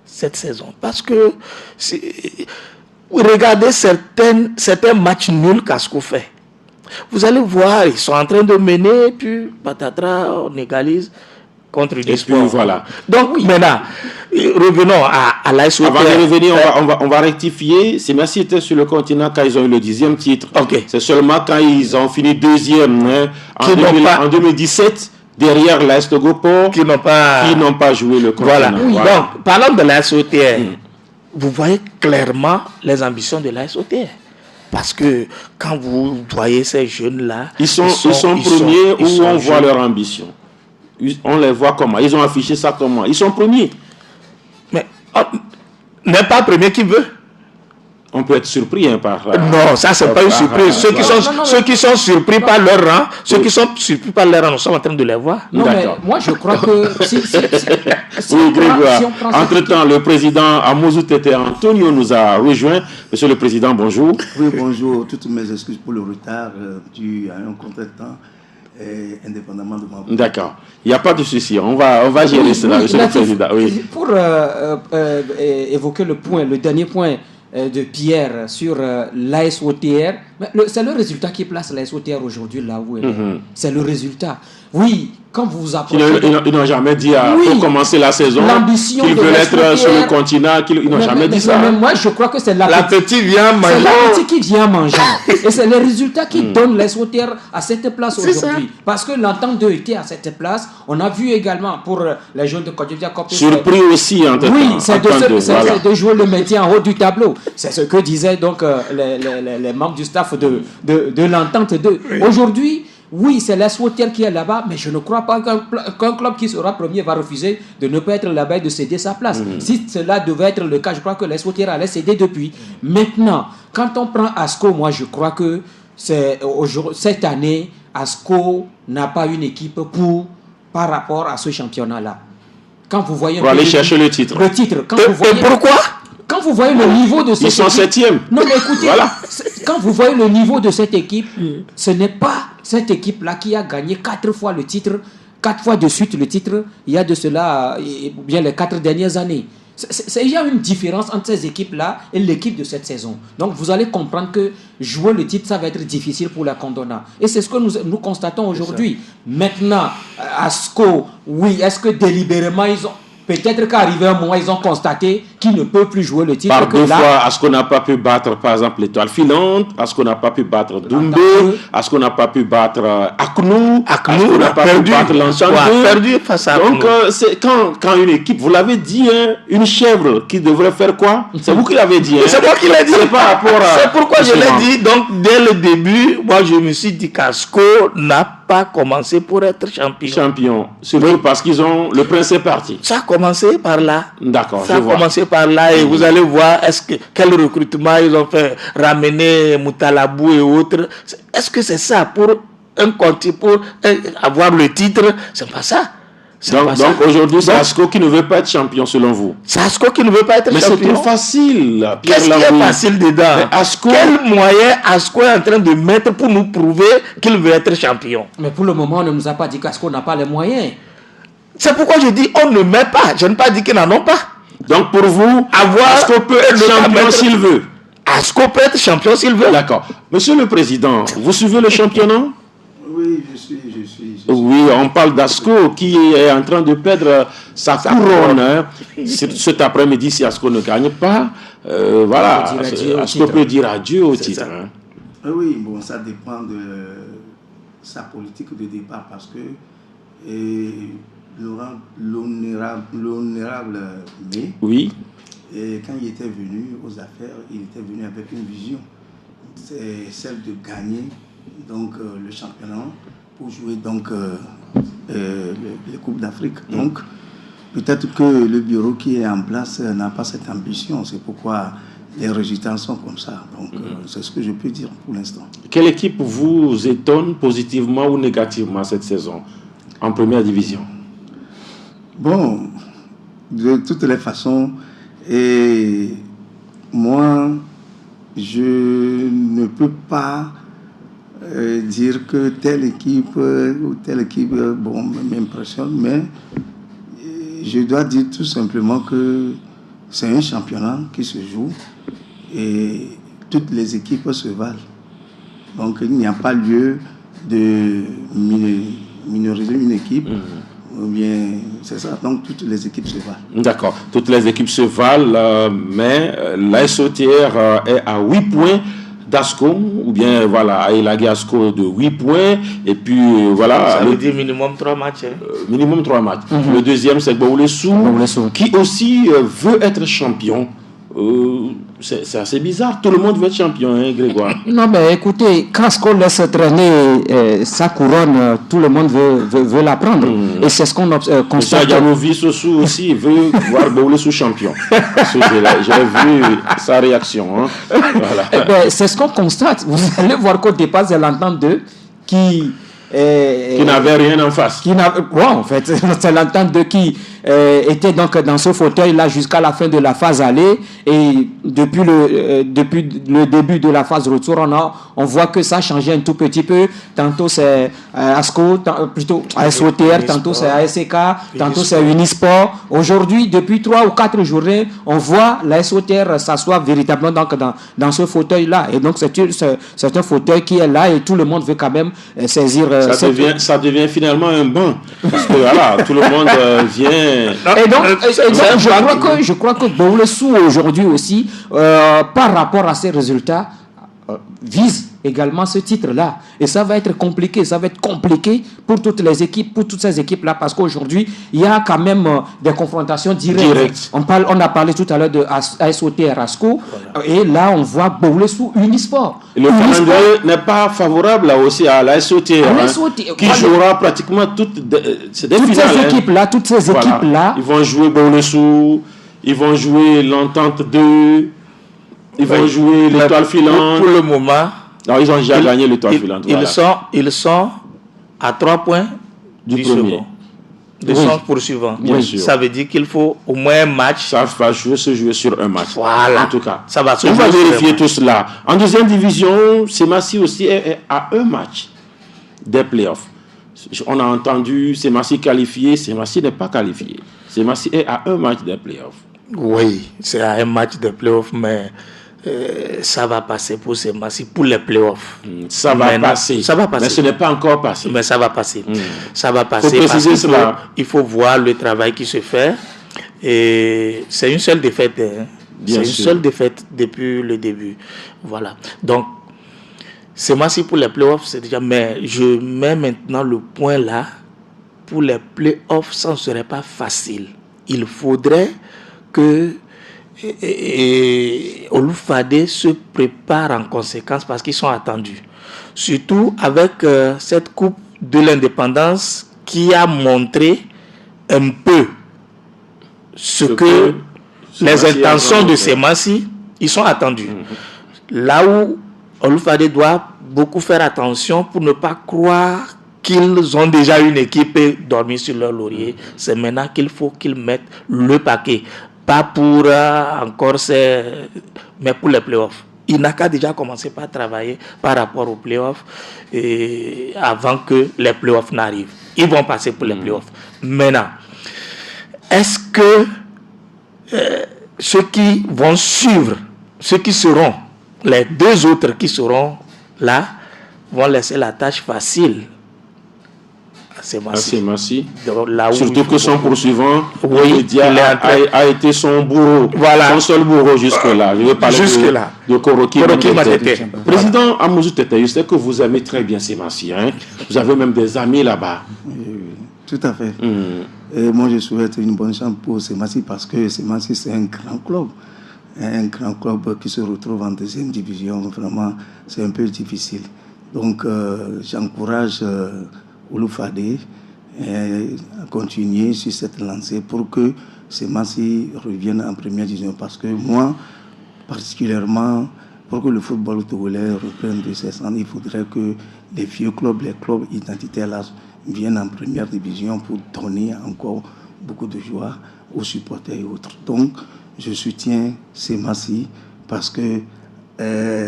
cette saison. Parce que regardez certains matchs nuls qu'ASCO fait. Vous allez voir, ils sont en train de mener, puis patatras, on égalise contre des sports. Voilà. Donc maintenant, revenons à l'AS Wauthière. Avant de revenir, on va rectifier. Semassi était sur le continent quand ils ont eu le 10e titre. Okay. C'est seulement quand ils ont fini 2e en 2017, derrière l'AS Togo-Port, qui n'ont pas joué le continent. Voilà. Donc, parlons de l'AS Wauthière. Vous voyez clairement les ambitions de l'AS Wauthière. Parce que quand vous voyez ces jeunes-là, ils sont premiers où on voit leur ambition. On les voit comment? Ils ont affiché ça comment? Ils sont premiers. Mais n'est pas premier qui veut. On peut être surpris par... non, ça c'est pas une surprise. Ceux qui sont surpris par leur rang, nous sommes en train de les voir. Non, mais moi je crois que... Oui, Grégoire. Entre-temps, le président Amouzou Tete Antonio nous a rejoint. Monsieur le président, bonjour. Oui, bonjour. Toutes mes excuses pour le retard dû à un contretemps. Indépendamment de ma... D'accord, il n'y a pas de souci, on va gérer cela, monsieur le président. Oui. Pour évoquer le dernier point de Pierre sur l'AS Wauthière, c'est le résultat qui place l'AS Wauthière aujourd'hui là où elle est. C'est le résultat. Oui, quand vous vous approchez... Ils n'ont jamais dit pour commencer la saison qu'ils veulent être sur le continent. Ils n'ont jamais dit ça. Moi, je crois que c'est l'appétit vient mangeant. C'est l'appétit qui vient mangeant. Et c'est les résultats qui donnent l'AS Wauthière à cette place aujourd'hui. Parce que l'entente d'eux était à cette place. On a vu également pour les jeunes de Côte d'Ivoire... Surpris aussi en Oui, c'est de jouer le maintien en haut du tableau. C'est ce que disaient donc les membres du staff de l'entente d'eux. Aujourd'hui... Oui, c'est l'AS Wauthière qui est là-bas, mais je ne crois pas qu'un club qui sera premier va refuser de ne pas être là-bas et de céder sa place. Si cela devait être le cas, je crois que l'AS Wauthière allait céder depuis. Maintenant, quand on prend ASCO, moi je crois que cette année, ASCO n'a pas une équipe par rapport à ce championnat-là. Quand vous voyez pour aller chercher le titre. Et pourquoi? Quand vous voyez le niveau de cette équipe... Ils sont 7e. Non, mais écoutez, quand vous voyez le niveau de cette équipe, ce n'est pas cette équipe-là qui a gagné 4 fois le titre, 4 fois de suite le titre, il y a de cela, bien les 4 dernières années. Il y a une différence entre ces équipes-là et l'équipe de cette saison. Donc, vous allez comprendre que jouer le titre, ça va être difficile pour la Condona. Et c'est ce que nous constatons aujourd'hui. Maintenant, ASCO, oui, est-ce que délibérément, ils ont... Peut-être qu'arrivé un moment, ils ont constaté qu'ils ne peuvent plus jouer le titre. Par deux fois, est-ce qu'on n'a pas pu battre, par exemple, l'Étoile filante? Est-ce qu'on n'a pas pu battre Doumbé? Est-ce qu'on n'a pas pu battre Aknou? Est-ce qu'on n'a pas pu battre l'Enchanteur? Perdu face à Aknou. Donc, c'est quand une équipe, vous l'avez dit, hein, une chèvre qui devrait faire quoi? C'est vous qui l'avez dit. Hein? C'est moi qui l'ai dit. C'est par rapport à... C'est pourquoi je l'ai dit. Donc, dès le début, moi, je me suis dit qu'Asco n'a pas commencé pour être champion. Surtout parce qu'ils ont... Le prince est parti. Ça a commencé par là. D'accord, Ça a commencé par là et vous allez voir quel recrutement ils ont fait, ramener Moutalabou et autres. Est-ce que c'est ça pour avoir le titre? C'est pas ça. Donc aujourd'hui, c'est Asco qui ne veut pas être champion selon vous. C'est Asco qui ne veut pas être champion. Mais c'est trop facile. Qu'est-ce qui est facile dedans? Quel moyen Asco est en train de mettre pour nous prouver qu'il veut être champion? Mais pour le moment, on ne nous a pas dit qu'Asco n'a pas les moyens. C'est pourquoi je dis on ne met pas. Je n'ai pas dit qu'ils n'en ont pas. Donc pour vous, Asco peut être champion s'il veut. Asco peut être champion s'il veut. D'accord. Monsieur le Président, vous suivez le championnat? Oui, je suis. Oui, on parle d'Asco qui est en train de perdre sa couronne. Hein. Cet après-midi, si Asco ne gagne pas, voilà, Asco peut dire adieu au titre. Hein. Oui, bon, ça dépend de sa politique de départ parce que l'honorable May, oui. Et quand il était venu aux affaires, il était venu avec une vision. C'est celle de gagner donc, le championnat pour jouer donc, les Coupes d'Afrique. Donc, peut-être que le bureau qui est en place n'a pas cette ambition. C'est pourquoi les résultats sont comme ça. Donc, c'est ce que je peux dire pour l'instant. Quelle équipe vous étonne positivement ou négativement cette saison en première division? Bon, de toutes les façons, et moi, je ne peux pas dire que telle équipe ou telle équipe m'impressionne, mais je dois dire tout simplement que c'est un championnat qui se joue et toutes les équipes se valent. Donc il n'y a pas lieu de minoriser une équipe. Ou bien, c'est ça. Donc, toutes les équipes se valent. D'accord. Toutes les équipes se valent, mais l'AS OTR est à 8 points d'Asco, ou bien, voilà, Ailagé Asco de 8 points, et puis, voilà. Ça veut dire minimum 3 matchs. Minimum 3 matchs. Le deuxième, c'est Gbaoulé-Sou, qui aussi veut être champion. C'est assez bizarre. Tout le monde veut être champion, hein, Grégoire. Non, mais écoutez, quand Asco laisse traîner sa couronne, tout le monde veut la prendre. Et c'est ce qu'on constate. Janovi Sossou aussi veut voir Gbaoulé-Sou champion. J'ai vu sa réaction. Hein. Voilà. Eh ben, c'est ce qu'on constate. Vous allez voir qu'au départ, c'est l'entente d'eux qui n'avait rien en face. En fait, c'est l'entente de qui était donc dans ce fauteuil-là jusqu'à la fin de la phase aller. Et depuis le début de la phase retour, on voit que ça a changé un tout petit peu. Tantôt c'est ASCO, plutôt ASOTR, tantôt c'est ASK, tantôt c'est Unisport. Aujourd'hui, depuis 3 ou 4 journées, on voit la SOTR s'asseoir véritablement donc dans ce fauteuil-là. Et donc c'est un fauteuil qui est là et tout le monde veut quand même saisir. Ça devient finalement un banc. Parce que voilà, tout le monde vient. Et donc, je crois que Gbaoulé-Sou aujourd'hui aussi, par rapport à ces résultats, vise également ce titre-là. Et ça va être compliqué pour toutes les équipes, pour toutes ces équipes-là, parce qu'aujourd'hui, il y a quand même des confrontations directes. On a parlé tout à l'heure de ASOTR Asco, et là, on voit Gbaoulé-Sous Unisport. Le calendrier n'est pas favorable là aussi à l'ASOTR, qui jouera pratiquement toutes ces équipes-là. Toutes ces équipes-là. Ils vont jouer Gbaoulé-Sous, ils vont jouer l'Entente 2, ils vont jouer l'Étoile filante. Pour le moment, non, ils ont déjà gagné l'Étoile filante. Ils sont à 3 points du premier. Ils sont poursuivants. Ça veut dire qu'il faut au moins un match. Ça va se jouer sur un match. Voilà. En tout cas, ça va se on va vérifier tout cela. En deuxième division, Semassi aussi est à un match des playoffs. On a entendu Semassi qualifié. Semassi n'est pas qualifié. Semassi est à un match des playoffs. Oui, c'est un match de playoff, mais ça va passer pour ces matchs, pour les playoffs. Ça va passer. Mais ce n'est pas encore passé. Mais ça va passer. Ça va passer parce qu'il faut voir le travail qui se fait. Et c'est une seule défaite. C'est une seule défaite depuis le début. Voilà. Donc, c'est match pour les playoffs, c'est déjà. Mais je mets maintenant le point là. Pour les playoffs, ça ne serait pas facile. Il faudrait que Oloufadé se prépare en conséquence parce qu'ils sont attendus. Surtout avec cette Coupe de l'Indépendance qui a montré un peu ce que les intentions de ces Massi, ils sont attendus. Là où Oloufadé doit beaucoup faire attention pour ne pas croire qu'ils ont déjà une équipe et dormir sur leur laurier. C'est maintenant qu'il faut qu'ils mettent le paquet. Pas pour encore mais pour les playoffs. Il n'a qu'à déjà commencer par travailler par rapport aux playoffs avant que les playoffs n'arrivent. Ils vont passer pour les playoffs. Maintenant, est-ce que ceux qui vont suivre, ceux qui seront, les deux autres qui seront là, vont laisser la tâche facile c'est Massi. Surtout que son poursuivant, a été son bourreau, son seul bourreau jusque-là. Je vais parler de Koroki Matete. Président Amouzou Tete, je sais que vous aimez très bien ces Massi. Vous avez même des amis là-bas. Tout à fait. Et moi, je souhaite une bonne chance pour ces Massi parce que ces Massi, c'est un grand club. Un grand club qui se retrouve en deuxième division. Vraiment, c'est un peu difficile. Donc, j'encourage Oloufadé à continuer sur cette lancée pour que ces Massi reviennent en première division. Parce que moi, particulièrement, pour que le football togolais reprenne de ses cendres, il faudrait que les vieux clubs, les clubs identitaires là, viennent en première division pour donner encore beaucoup de joie aux supporters et autres. Donc, je soutiens ces Massi parce que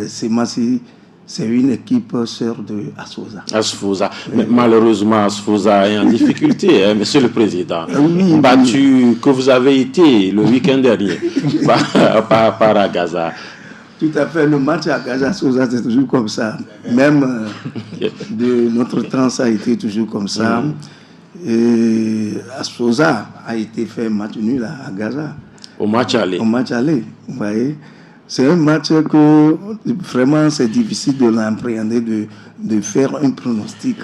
ces Massi, c'est une équipe sœur de Asfosa. Mais malheureusement, Asfosa est en difficulté, Monsieur le Président. Battu que vous avez été le week-end dernier par Agaza. Tout à fait, le match à Agaza, Asfosa, c'est toujours comme ça. Même de notre temps, ça a été toujours comme ça. Et Asfosa a été fait match nul à Agaza. Au match aller. Vous voyez. C'est un match que vraiment c'est difficile de l'appréhender, de faire un pronostic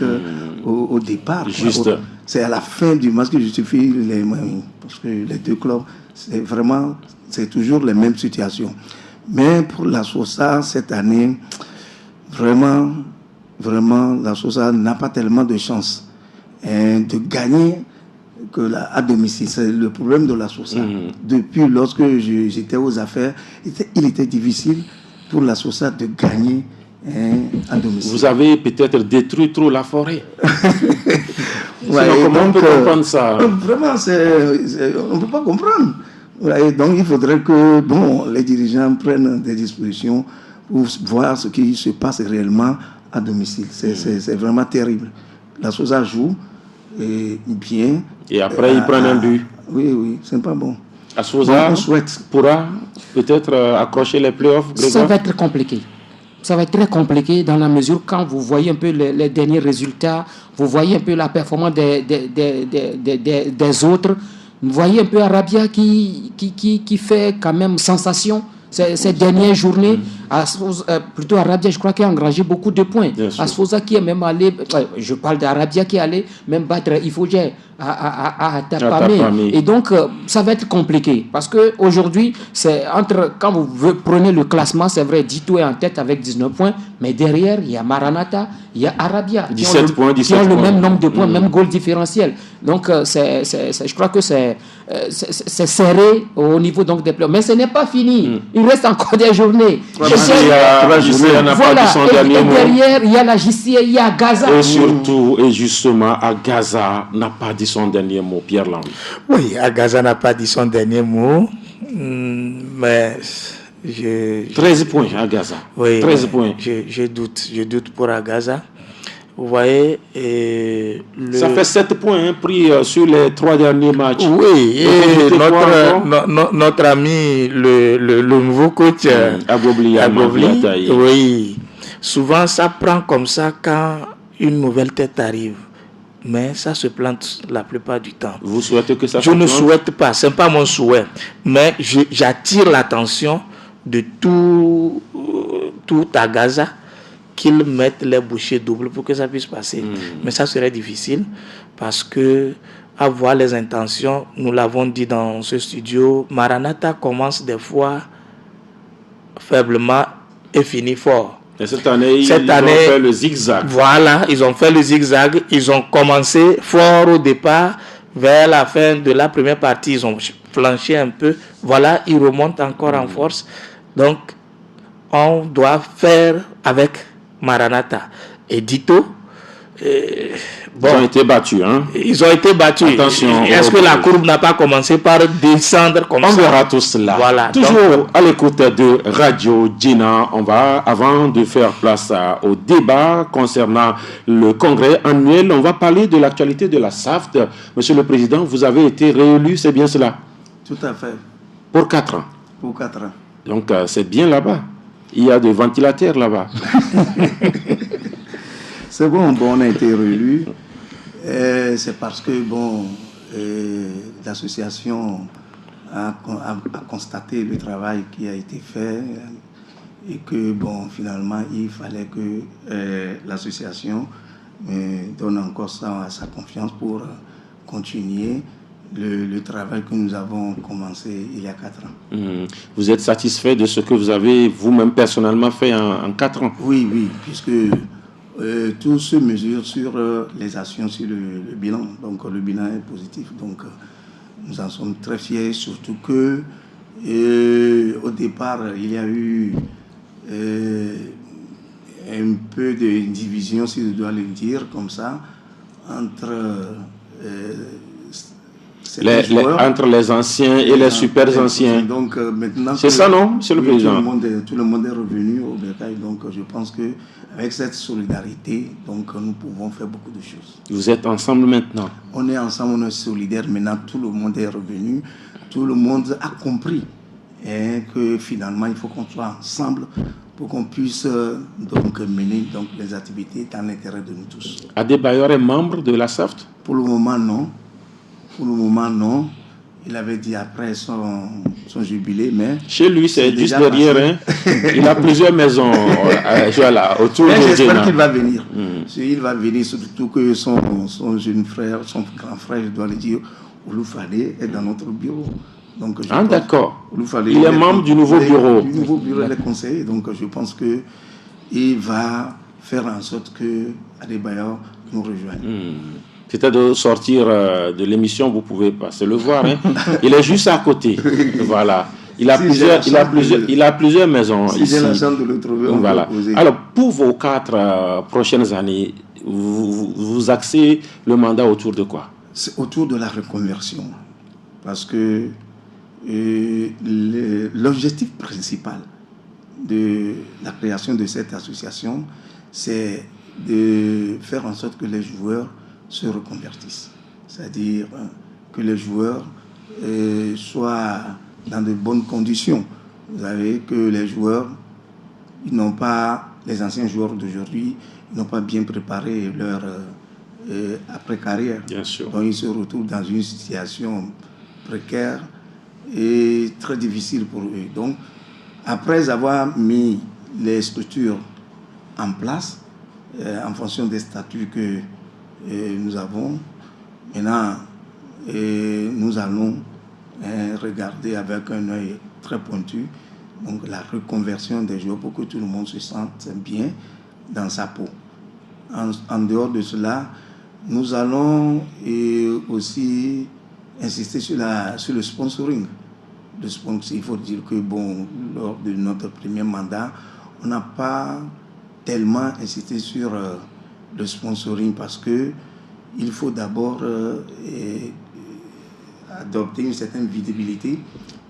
au départ. Juste. C'est à la fin du match que justifie parce que les deux clubs, c'est toujours les mêmes situations. Mais pour la Sosa, cette année, vraiment, la Sosa n'a pas tellement de chance de gagner à domicile. C'est le problème de la Sosa. Depuis lorsque j'étais aux affaires, il était difficile pour la Sosa de gagner à domicile. Vous avez peut-être détruit trop la forêt. Comment on peut comprendre ça? Vraiment, on ne peut pas comprendre. Donc il faudrait que les dirigeants prennent des dispositions pour voir ce qui se passe réellement à domicile. C'est vraiment terrible. La Sosa joue bien. Et après, ils prennent un but. Oui, c'est pas bon. Asfosa pourra peut-être accrocher les playoffs. Ça va être compliqué. Ça va être très compliqué dans la mesure quand vous voyez un peu les derniers résultats, vous voyez un peu la performance des autres, vous voyez un peu Arabia qui fait quand même sensation ces dernières journées. Plutôt Arabia, je crois qu'il a engrangé beaucoup de points. Asfosa qui est même allé, je parle d'Arabia qui est allé même battre Ifogé à Tapamé. Et donc, ça va être compliqué. Parce qu'aujourd'hui, quand vous prenez le classement, c'est vrai, Dito est en tête avec 19 points, mais derrière, il y a Maranatha, il y a Arabia, 17 points, qui ont le même nombre de points, même goal différentiel. Donc, je crois que c'est serré au niveau donc, des playoffs. Mais ce n'est pas fini. Il reste encore des journées. Derrière, il y a la JCA, il y a Gaza. Et surtout, et justement, à Gaza n'a pas dit son dernier mot, Pierre Lang. Oui, à Gaza n'a pas dit son dernier mot, mais 13 points à Gaza. Oui, 13 points. Je doute pour Agaza. Vous voyez, ça fait 7 points pris sur les 3 derniers matchs. Oui, et notre ami, le nouveau coach Agobli, oui, souvent ça prend comme ça quand une nouvelle tête arrive. Mais ça se plante la plupart du temps. Vous souhaitez que ça se plante? Je ne souhaite pas, ce n'est pas mon souhait. Mais j'attire l'attention de tout à Gaza qu'ils mettent les bouchées doubles pour que ça puisse passer. Mais ça serait difficile parce que, à voir les intentions, nous l'avons dit dans ce studio, Maranatha commence des fois faiblement et finit fort. Et cette année, ils ont fait le zigzag. Voilà, ils ont fait le zigzag. Ils ont commencé fort au départ. Vers la fin de la première partie, ils ont flanché un peu. Voilà, ils remontent encore en force. Donc, on doit faire avec Maranatha. Et Dito, ils ont été battus. Hein? Ils ont été battus. Attention. Est-ce que la courbe n'a pas commencé par descendre comme ça? On verra tout cela. Voilà. Toujours à l'écoute de Radio Djena, on va, avant de faire place au débat concernant le congrès annuel, on va parler de l'actualité de la SAFT. Monsieur le Président, vous avez été réélu, c'est bien cela? Tout à fait. Pour 4 ans. Pour 4 ans. Donc c'est bien là-bas. Il y a des ventilateurs là-bas. C'est bon, on a été réélu. C'est parce que l'association a constaté le travail qui a été fait et que finalement il fallait que l'association donne encore sa confiance pour continuer le travail que nous avons commencé il y a 4 ans. Vous êtes satisfait de ce que vous avez vous-même personnellement fait en 4 ans? Oui, puisque tout se mesure sur les actions, sur le bilan. Donc le bilan est positif. Donc nous en sommes très fiers, surtout que au départ, il y a eu un peu de division, si je dois le dire comme ça, entre entre les anciens et les super anciens. Donc maintenant, c'est ça, non, Monsieur le Président? Tout le monde est revenu au bétail. Donc je pense que avec cette solidarité, donc nous pouvons faire beaucoup de choses. Vous êtes ensemble maintenant? On est ensemble, on est solidaires. Maintenant, tout le monde est revenu. Tout le monde a compris que finalement, il faut qu'on soit ensemble pour qu'on puisse mener les activités dans l'intérêt de nous tous. Adebayor est membre de la SAFT? Pour le moment, non. Il avait dit après son jubilé, mais... Chez lui, c'est juste derrière. Il a plusieurs maisons autour de Djena. J'espère qu'il va venir. Il va venir, surtout que son jeune frère, son grand frère, je dois le dire, Ouloufale, est dans notre bureau. Donc, d'accord. Il est membre du nouveau bureau. Du nouveau bureau des conseillers. Donc je pense qu'il va faire en sorte que Adebayor nous rejoigne. C'était de sortir de l'émission, vous pouvez passer le voir. Il est juste à côté. Voilà. Il a plusieurs maisons ici. J'ai la chance de le trouver. Voilà. Alors, pour vos 4 prochaines années, vous axez le mandat autour de quoi? C'est autour de la reconversion. Parce que l'objectif principal de la création de cette association, c'est de faire en sorte que les joueurs se reconvertissent. C'est-à-dire que les joueurs soient dans de bonnes conditions. Vous savez que les joueurs, les anciens joueurs d'aujourd'hui, ils n'ont pas bien préparé leur après-carrière. Bien sûr. Donc ils se retrouvent dans une situation précaire et très difficile pour eux. Donc, après avoir mis les structures en place, en fonction des statuts que nous avons, maintenant, nous allons regarder avec un œil très pointu donc la reconversion des joueurs pour que tout le monde se sente bien dans sa peau. En dehors de cela, nous allons aussi insister sur le sponsoring. Il faut dire que lors de notre premier mandat, on n'a pas tellement insisté sur le sponsoring parce que il faut d'abord adopter une certaine visibilité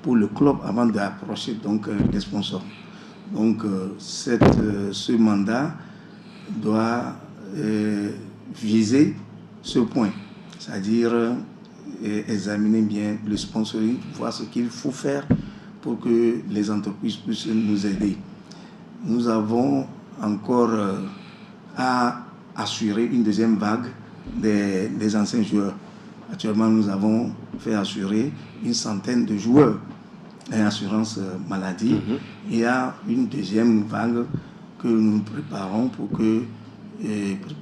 pour le club avant d'approcher des sponsors. Donc ce mandat doit viser ce point, c'est-à-dire examiner bien le sponsoring, voir ce qu'il faut faire pour que les entreprises puissent nous aider. Nous avons encore à assurer une deuxième vague des anciens joueurs. Actuellement, nous avons fait assurer une centaine de joueurs en assurance maladie. Il y a une deuxième vague que nous préparons pour que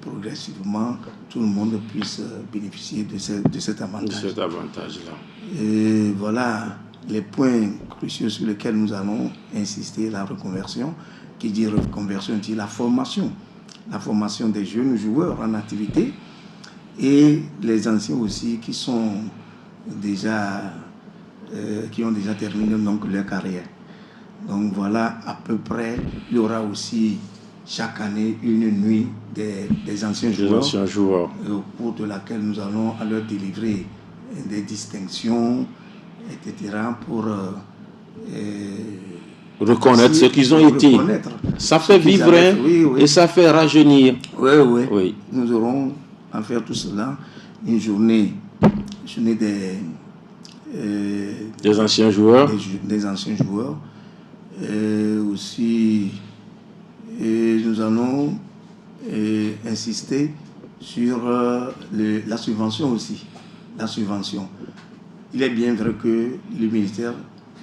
progressivement tout le monde puisse bénéficier de cet avantage. De cet avantage-là. Et voilà les points cruciaux sur lesquels nous allons insister, la reconversion. Qui dit reconversion dit la formation des jeunes joueurs en activité et les anciens aussi qui sont déjà qui ont déjà terminé donc leur carrière. Donc voilà, à peu près, il y aura aussi chaque année une nuit des anciens joueurs, au cours de laquelle nous allons leur délivrer des distinctions, etc. pour reconnaître ce qu'ils ont été. Ça fait vivre et ça fait rajeunir. Oui. Nous aurons à faire tout cela une journée des anciens joueurs. Des anciens joueurs. Aussi, nous allons insister sur la subvention aussi. La subvention. Il est bien vrai que le ministère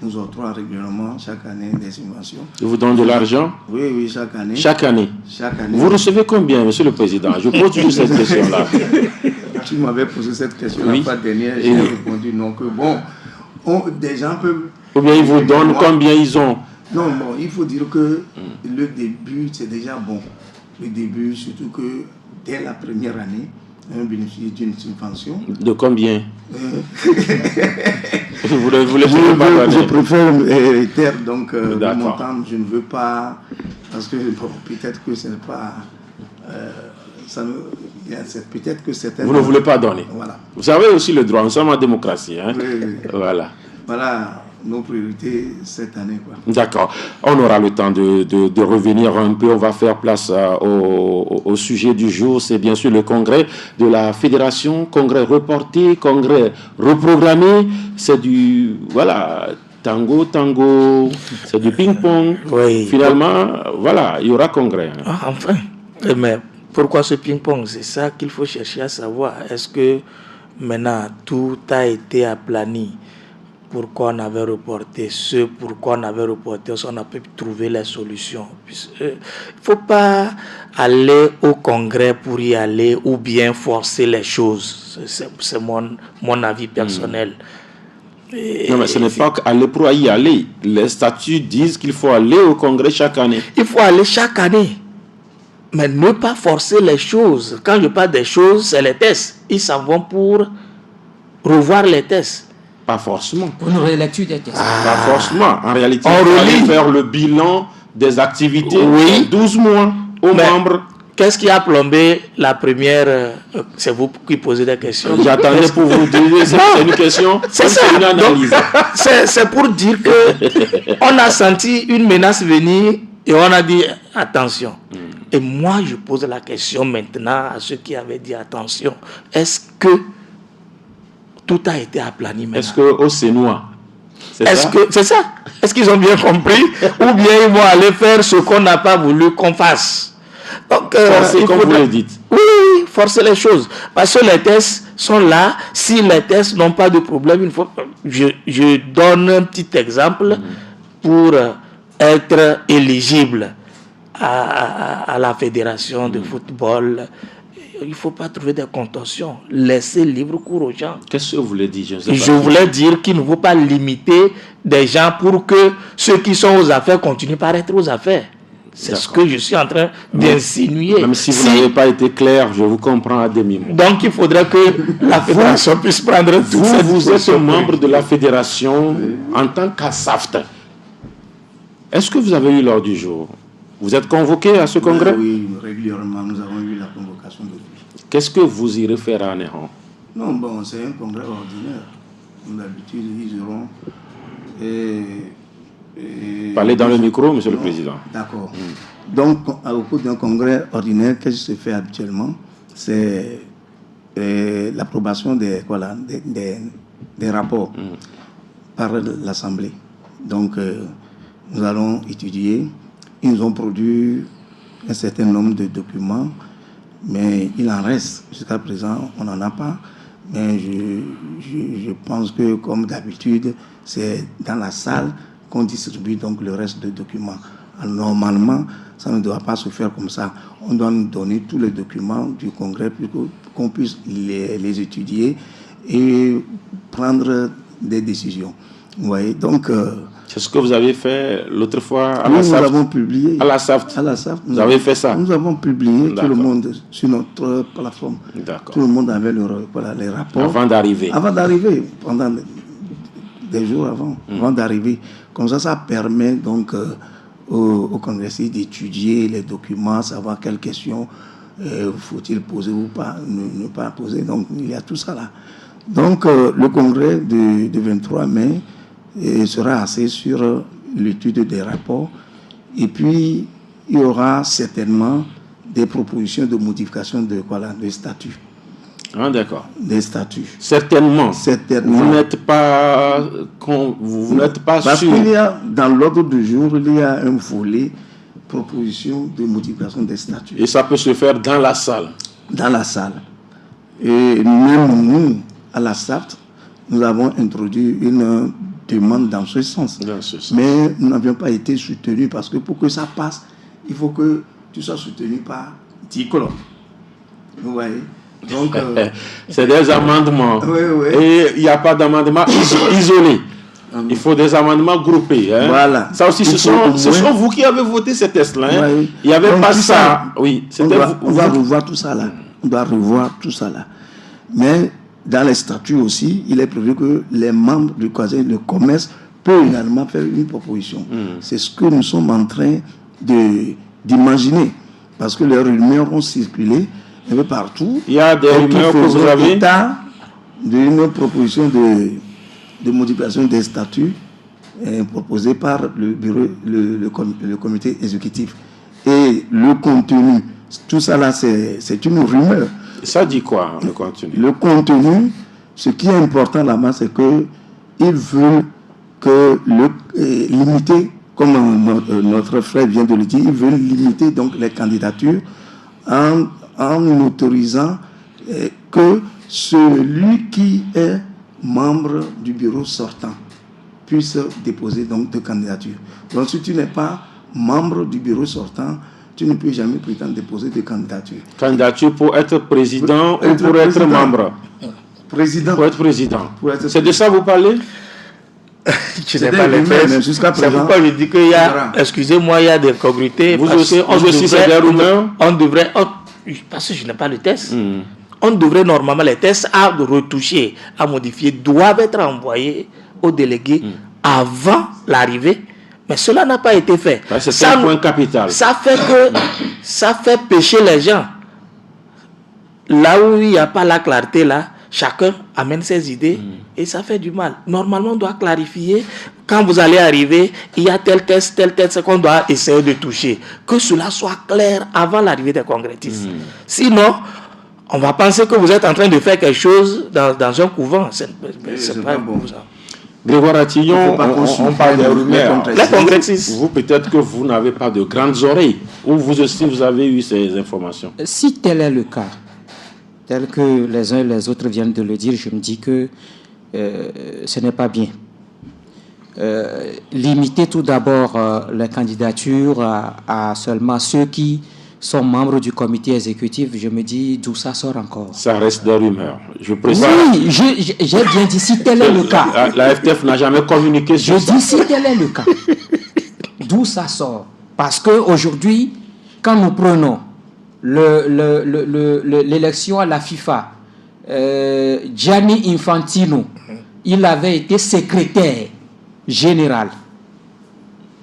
nous octroie régulièrement chaque année des subventions. Il vous donne de l'argent? Oui, chaque année. Chaque année. Vous recevez combien, Monsieur le Président? Je pose toujours cette question-là. Tu m'avais posé cette question la fois dernière, j'ai répondu non, que bon, des gens peuvent... Ou bien ils vous donnent combien ils ont? Non, bon, il faut dire que le début, c'est déjà bon. Le début, surtout que dès la première année, on bénéficie d'une subvention. De combien? Je préfère taire donc le montant. Je ne veux pas, parce que bon, peut-être que ce n'est pas... peut-être que certains... Vous ne voulez pas donner. Voilà. Vous avez aussi le droit, nous sommes en démocratie. Hein? Oui. Voilà nos priorités cette année. D'accord. On aura le temps de revenir un peu. On va faire place au sujet du jour. C'est bien sûr le congrès de la fédération. Congrès reporté, congrès reprogrammé. C'est du... Voilà... Tango, c'est du ping-pong. Oui. Finalement, voilà, il y aura congrès. Hein. Enfin, mais pourquoi ce ping-pong? C'est ça qu'il faut chercher à savoir. Est-ce que maintenant tout a été aplani? Pourquoi on avait reporté pourquoi on avait reporté, on a pu trouver les solutions. Il ne faut pas aller au congrès pour y aller ou bien forcer les choses. C'est mon avis personnel. Non, mais ce n'est pas aller pour y aller. Les statuts disent qu'il faut aller au congrès chaque année. Il faut aller chaque année. Mais ne pas forcer les choses. Quand je parle des choses, c'est les tests. Ils s'en vont pour revoir les tests. Pas forcément. Pour une relecture des tests. Pas forcément. En réalité, on va faire le bilan des activités 12 mois aux membres. Qu'est-ce qui a plombé la première? C'est vous qui posez des questions. J'attendais pour vous dire, c'est une question, c'est une analyse. C'est pour dire qu'on a senti une menace venir et on a dit attention. Et moi, je pose la question maintenant à ceux qui avaient dit attention. Est-ce que tout a été aplani maintenant? Est-ce qu'au Sénois, c'est ça? Est-ce qu'ils ont bien compris? Ou bien ils vont aller faire ce qu'on n'a pas voulu qu'on fasse? Donc, comme vous le dites. Oui, forcer les choses. Parce que les tests sont là. Si les tests n'ont pas de problème, il faut... Je donne un petit exemple pour être éligible à la fédération de football. Il ne faut pas trouver des contorsions. Laisser libre cours aux gens. Qu'est-ce que vous voulez dire? Je voulais dire qu'il ne faut pas limiter des gens pour que ceux qui sont aux affaires continuent par être aux affaires. C'est ce que je suis en train d'insinuer. Même si vous n'avez pas été clair, je vous comprends à demi-mot. Donc il faudrait que la fédération puisse prendre tout. Vous êtes membre de la fédération en tant qu'ASAFT. Est-ce que vous avez eu l'ordre du jour? Vous êtes convoqué à ce congrès? Oui, régulièrement, nous avons eu la convocation de lui. Qu'est-ce que vous irez faire à Néron? Non, bon, c'est un congrès ordinaire. Comme d'habitude, ils auront Parlez dans le micro, Monsieur le Président. D'accord. Donc, au cours d'un congrès ordinaire, qu'est-ce qui se fait habituellement? C'est l'approbation des rapports par l'Assemblée. Donc, nous allons étudier. Ils nous ont produit un certain nombre de documents, mais il en reste. Jusqu'à présent, on n'en a pas. Mais je pense que, comme d'habitude, c'est dans la salle qu'on distribue donc le reste des documents. Alors, normalement, ça ne doit pas se faire comme ça. On doit nous donner tous les documents du congrès pour qu'on puisse les étudier et prendre des décisions. Vous voyez, donc... c'est ce que vous avez fait l'autre fois à la SAFT. Nous avons publié. À la SAFT. À la SAFT. Vous avez fait ça. Nous avons publié tout le monde sur notre plateforme. D'accord. Tout le monde avait les rapports. Avant d'arriver. Avant d'arriver, pendant des jours avant d'arriver. Comme ça permet donc aux congressistes d'étudier les documents, savoir quelles questions faut-il poser ou pas, ne pas poser. Donc il y a tout ça là. Donc le congrès du 23 mai sera axé sur l'étude des rapports et puis il y aura certainement des propositions de modification de statuts. Ah, d'accord. Des statuts. Certainement. Vous n'êtes pas Parce sûr. qu'il y a, dans l'ordre du jour, il y a un volet proposition de modification des statuts. Et ça peut se faire dans la salle. Dans la salle. Et même nous, à la SAFT, nous avons introduit une demande dans ce sens. Mais nous n'avions pas été soutenus parce que pour que ça passe, il faut que tu sois soutenu par 10 colonnes. Vous voyez? Donc, c'est des amendements. Oui. Et il n'y a pas d'amendement isolé. Il faut des amendements groupés. Hein. Voilà. Ça aussi, ce sont vous qui avez voté ces tests-là. Hein. Oui. Il n'y avait donc, pas ça. Oui, on doit revoir tout ça là. On doit revoir tout ça là. Mais dans les statuts aussi, il est prévu que les membres du conseil de commerce peuvent également faire une proposition. C'est ce que nous sommes en train d'imaginer. Parce que les rumeurs ont circulé un peu partout. Il y a des rumeurs que vous avez état d'une proposition de modification des statuts proposée par le bureau, le comité exécutif. Et le contenu, tout ça là, c'est une rumeur. Ça dit quoi, le contenu? Le contenu, ce qui est important là-bas, c'est qu'ils veulent limiter, comme notre frère vient de le dire, ils veulent limiter donc les candidatures en autorisant que celui qui est membre du bureau sortant puisse déposer donc de candidatures. Donc si tu n'es pas membre du bureau sortant, tu ne peux jamais prétendre déposer de candidature. Candidature pour être président ou pour être membre? Président. Pour être président. C'est de ça que vous parlez? Je n'ai pas les tests. Jusqu'à présent. C'est pourquoi je dis qu'il y a, excusez-moi, il y a des congruités. Vous aussi, c'est des rumeurs? On devrait, parce que je n'ai pas le test, on devrait normalement, les tests à retoucher, à modifier, doivent être envoyés aux délégués avant l'arrivée. Mais cela n'a pas été fait. C'est un point capital. Ça fait pécher les gens. Là où il n'y a pas la clarté, là, chacun amène ses idées et ça fait du mal. Normalement, on doit clarifier. Quand vous allez arriver, il y a tel test, c'est qu'on doit essayer de toucher. Que cela soit clair avant l'arrivée des congressistes. Sinon, on va penser que vous êtes en train de faire quelque chose dans un couvent. C'est pas bon ça. Grégoire Attillon, on parle des rumeurs. Les congressistes. Vous, peut-être que vous n'avez pas de grandes oreilles. Ou vous aussi, vous avez eu ces informations. Si tel est le cas, tel que les uns et les autres viennent de le dire, je me dis que ce n'est pas bien. Limiter tout d'abord les candidatures à seulement ceux qui sont membres du comité exécutif, je me dis d'où ça sort encore. Ça reste des rumeurs. Je précise. Oui, j'ai bien dit si tel est le cas. La FTF n'a jamais communiqué sur ça. Je dis si tel est le cas. D'où ça sort? Parce qu'aujourd'hui, quand nous prenons l'élection à la FIFA, Gianni Infantino, il avait été secrétaire général.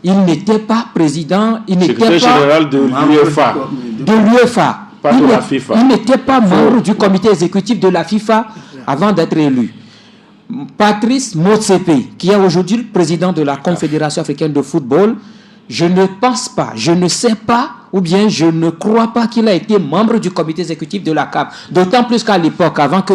Il n'était pas président, il n'était pas général de l'UEFA. De l'UEFA. Pas de la FIFA. Il n'était pas membre du comité exécutif de la FIFA avant d'être élu. Patrice Motsepe, qui est aujourd'hui le président de la Confédération africaine de football, je ne pense pas, je ne sais pas, ou bien je ne crois pas qu'il a été membre du comité exécutif de la CAF. D'autant plus qu'à l'époque, avant que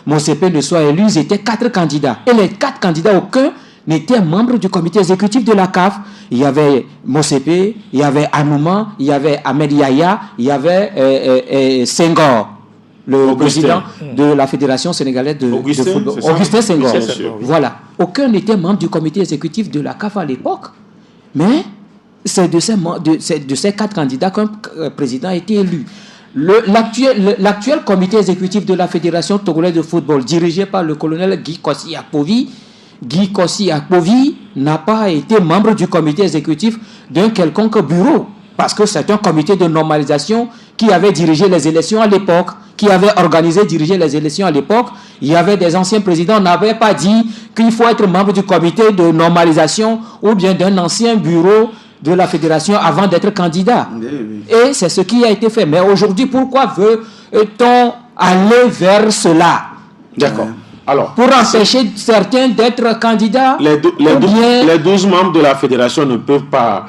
Motsepe ne soit élu, ils étaient 4 candidats. Et les 4 candidats, aucun n'était membre du comité exécutif de la CAF. Il y avait Motsepe, il y avait Anouma, il y avait Ahmed Yahya, il y avait Senghor, le président de la Fédération sénégalaise de football. Augustin Senghor. Voilà. Aucun n'était membre du comité exécutif de la CAF à l'époque. Mais c'est de ces 4 candidats qu'un président a été élu. L'actuel comité exécutif de la Fédération togolaise de football, dirigé par le colonel Guy Kossi Akpovi, n'a pas été membre du comité exécutif d'un quelconque bureau, parce que c'est un comité de normalisation qui avait dirigé les élections à l'époque, qui avait dirigé les élections à l'époque. Il y avait des anciens présidents, n'avaient pas dit qu'il faut être membre du comité de normalisation ou bien d'un ancien bureau de la fédération avant d'être candidat. Oui. Et c'est ce qui a été fait. Mais aujourd'hui, pourquoi veut-on aller vers cela? D'accord. Alors, pour empêcher certains d'être candidats. Les 12 membres de la fédération ne peuvent pas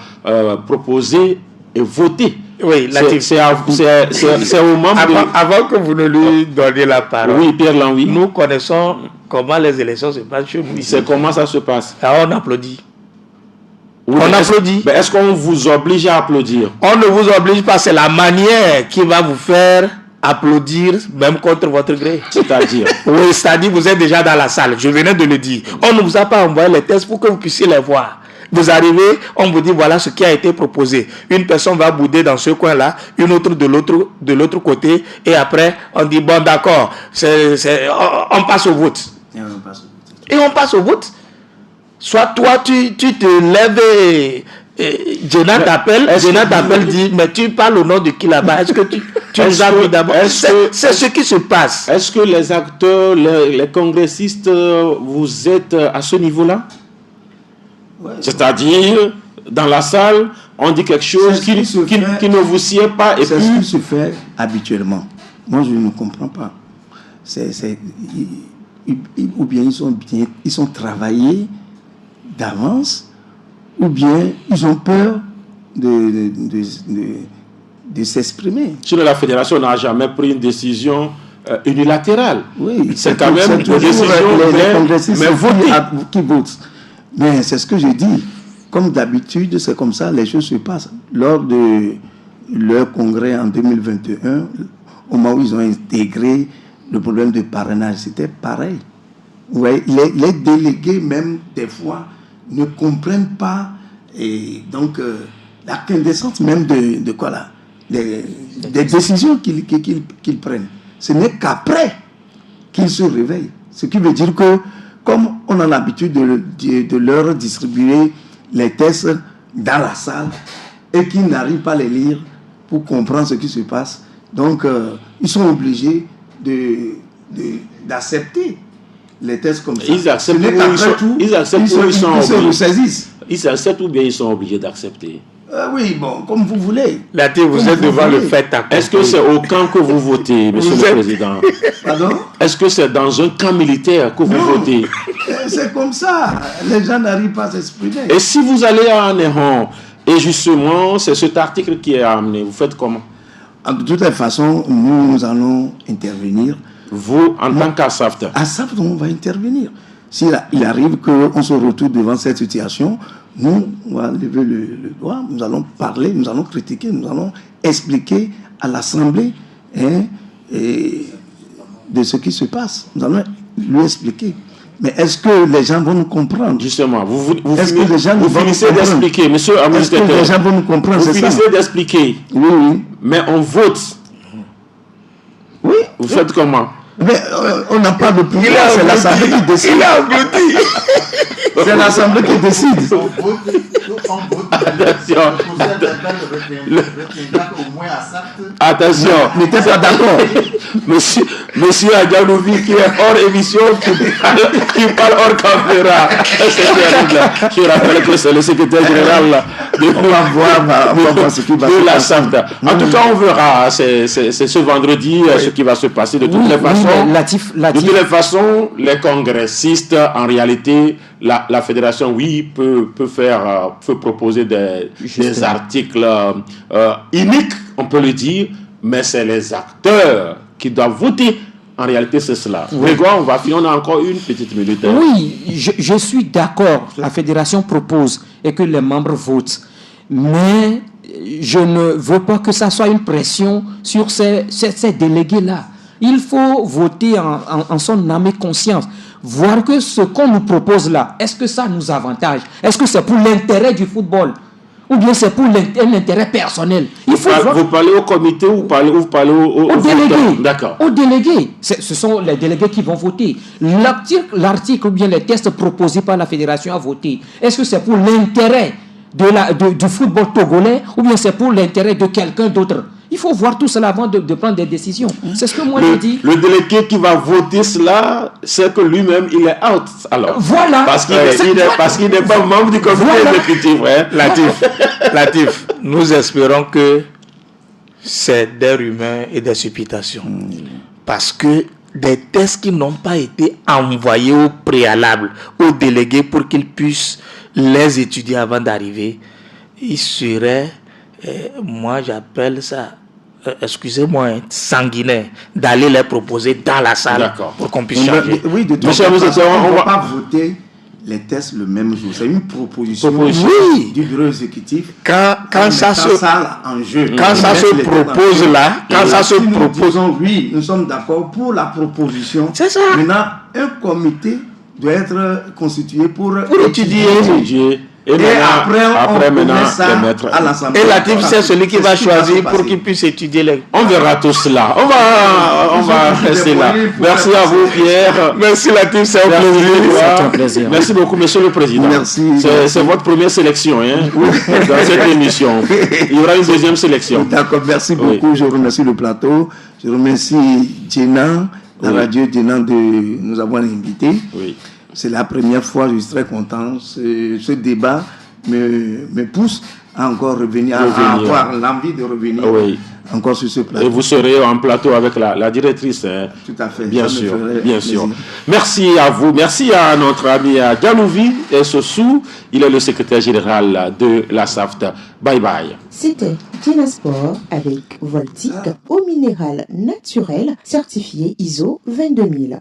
proposer et voter. Oui, c'est au membre. Avant que vous ne lui donniez la parole, oui, Pierre Lanouy, nous connaissons comment les élections se passent chez nous. C'est comment ça se passe? Alors on applaudit. Oui, on applaudit. Mais est-ce qu'on vous oblige à applaudir? On ne vous oblige pas, c'est la manière qui va vous faire applaudir, même contre votre gré. C'est-à-dire? Oui, c'est-à-dire vous êtes déjà dans la salle. Je venais de le dire. On ne vous a pas envoyé les tests pour que vous puissiez les voir. Vous arrivez, on vous dit voilà ce qui a été proposé. Une personne va bouder dans ce coin-là, une autre de l'autre côté, et après on dit bon d'accord, on passe au vote. Et on passe au vote. Soit toi tu te lèves et Jenna t'appelle, dit mais tu parles au nom de qui là-bas? Est-ce que tu nous as vu d'abord? C'est ce qui se passe. Est-ce que les acteurs, les congressistes, vous êtes à ce niveau-là? Ouais, c'est-à-dire, dans la salle, on dit quelque chose qui ne vous sied pas. C'est ce qui se fait habituellement. Moi, je ne comprends pas. Ou bien ils sont travaillés d'avance, ou bien ils ont peur de s'exprimer. Sinon, la fédération n'a jamais pris une décision unilatérale. Oui, c'est quand même une décision mais qui votent. Mais c'est ce que je dis. Comme d'habitude, c'est comme ça, les choses se passent. Lors de leur congrès en 2021, au moment où ils ont intégré le problème de parrainage, c'était pareil. Vous voyez, les délégués, même des fois, ne comprennent pas et donc la quintessence même de quoi là, des décisions qu'ils prennent. Ce n'est qu'après qu'ils se réveillent. Ce qui veut dire que comme on a l'habitude de leur distribuer les tests dans la salle et qu'ils n'arrivent pas à les lire pour comprendre ce qui se passe, donc ils sont obligés d'accepter les tests comme ça. Ils acceptent Ils acceptent ou bien ils sont obligés d'accepter? Oui, bon, comme vous voulez. Là, vous êtes devant le fait accompli. Est-ce que c'est au camp que vous votez, monsieur le Président? Pardon? Est-ce que c'est dans un camp militaire que vous votez? C'est comme ça. Les gens n'arrivent pas à s'exprimer. Et si vous allez à Anéron, et justement, c'est cet article qui est amené, vous faites comment? De toute façon, nous allons intervenir. Vous, en tant qu'ASAFT? ASAFT, on va intervenir. S'il arrive qu'on se retrouve devant cette situation, nous, on va lever le doigt, nous allons parler, nous allons critiquer, nous allons expliquer à l'Assemblée de ce qui se passe. Nous allons lui expliquer. Mais est-ce que les gens vont nous comprendre? Justement, vous finissez d'expliquer, monsieur Amouz. Est-ce que les gens vont nous comprendre? Vous finissez d'expliquer. Oui. Mais on vote. Oui. Vous faites comment? Mais on n'a pas de pouvoir, c'est l'Assemblée qui décide. Il a applaudi. C'est l'Assemblée qui décide. Attention, n'était pas d'accord. Monsieur Adjanovi qui est hors émission, qui parle hors caméra. Je rappelle que c'est le secrétaire général On va voir ce qui va se la passer. SAFT. En tout cas, on verra. C'est ce vendredi ce qui va se passer. De toutes les façons, de toutes les façons, les congressistes, en réalité, la fédération, oui, peut proposer des articles uniques, on peut le dire, mais c'est les acteurs qui doivent voter. En réalité, c'est cela. Oui. Grégoire, on a encore une petite minute. Oui, je suis d'accord. La fédération propose et que les membres votent. Mais je ne veux pas que ça soit une pression sur ces délégués-là. Il faut voter en son âme et conscience. Voir que ce qu'on nous propose là, est-ce que ça nous avantage? Est-ce que c'est pour l'intérêt du football? Ou bien c'est pour un intérêt personnel? Vous parlez au comité ou vous parlez aux délégués? D'accord. Aux délégués. Ce sont les délégués qui vont voter. L'article ou bien les tests proposés par la fédération à voter, est-ce que c'est pour l'intérêt du football togolais ou bien c'est pour l'intérêt de quelqu'un d'autre? Il faut voir tout cela avant de prendre des décisions. C'est ce que moi je dis. Le délégué qui va voter cela, c'est que lui-même, il est out. Alors, voilà. Parce qu'il n'est pas membre du comité exécutif. Hein. Latif, nous espérons que c'est des rumeurs et des supputations. Parce que des tests qui n'ont pas été envoyés au préalable aux délégués pour qu'ils puissent les étudier avant d'arriver, il serait, moi j'appelle ça, excusez-moi, sanguinaire, d'aller les proposer dans la salle pour qu'on puisse changer. Oui, de toute façon, on ne va pas voter les tests le même jour. C'est une proposition du bureau exécutif. Quand ça se propose là, quand ça se propose, oui, nous sommes d'accord pour la proposition. C'est ça. Maintenant, un comité doit être constitué pour étudier. Et après maintenant, ça à l'Assemblée. Et Latif, c'est celui qui va choisir pour qu'il puisse étudier les... On verra tout cela. On va rester là. Merci à vous, Pierre. Merci Latif, c'est un plaisir. Merci beaucoup, Monsieur le Président. Merci. C'est votre première sélection dans cette émission. Il y aura une deuxième sélection. D'accord, merci beaucoup. Je remercie le plateau. Je remercie Djena, la radio Djena de nous avoir invités. Oui. C'est la première fois, je suis très content. Ce débat me pousse à encore revenir, à avoir l'envie de revenir encore sur ce plateau. Et vous serez en plateau avec la directrice. Tout à fait. Bien sûr. Merci à vous. Merci à notre ami Galouvi et Sossou. Il est le secrétaire général de la SAFT. Bye bye. C'était Djena Sport avec Voltic, eau minérale naturelle, certifié ISO 22000.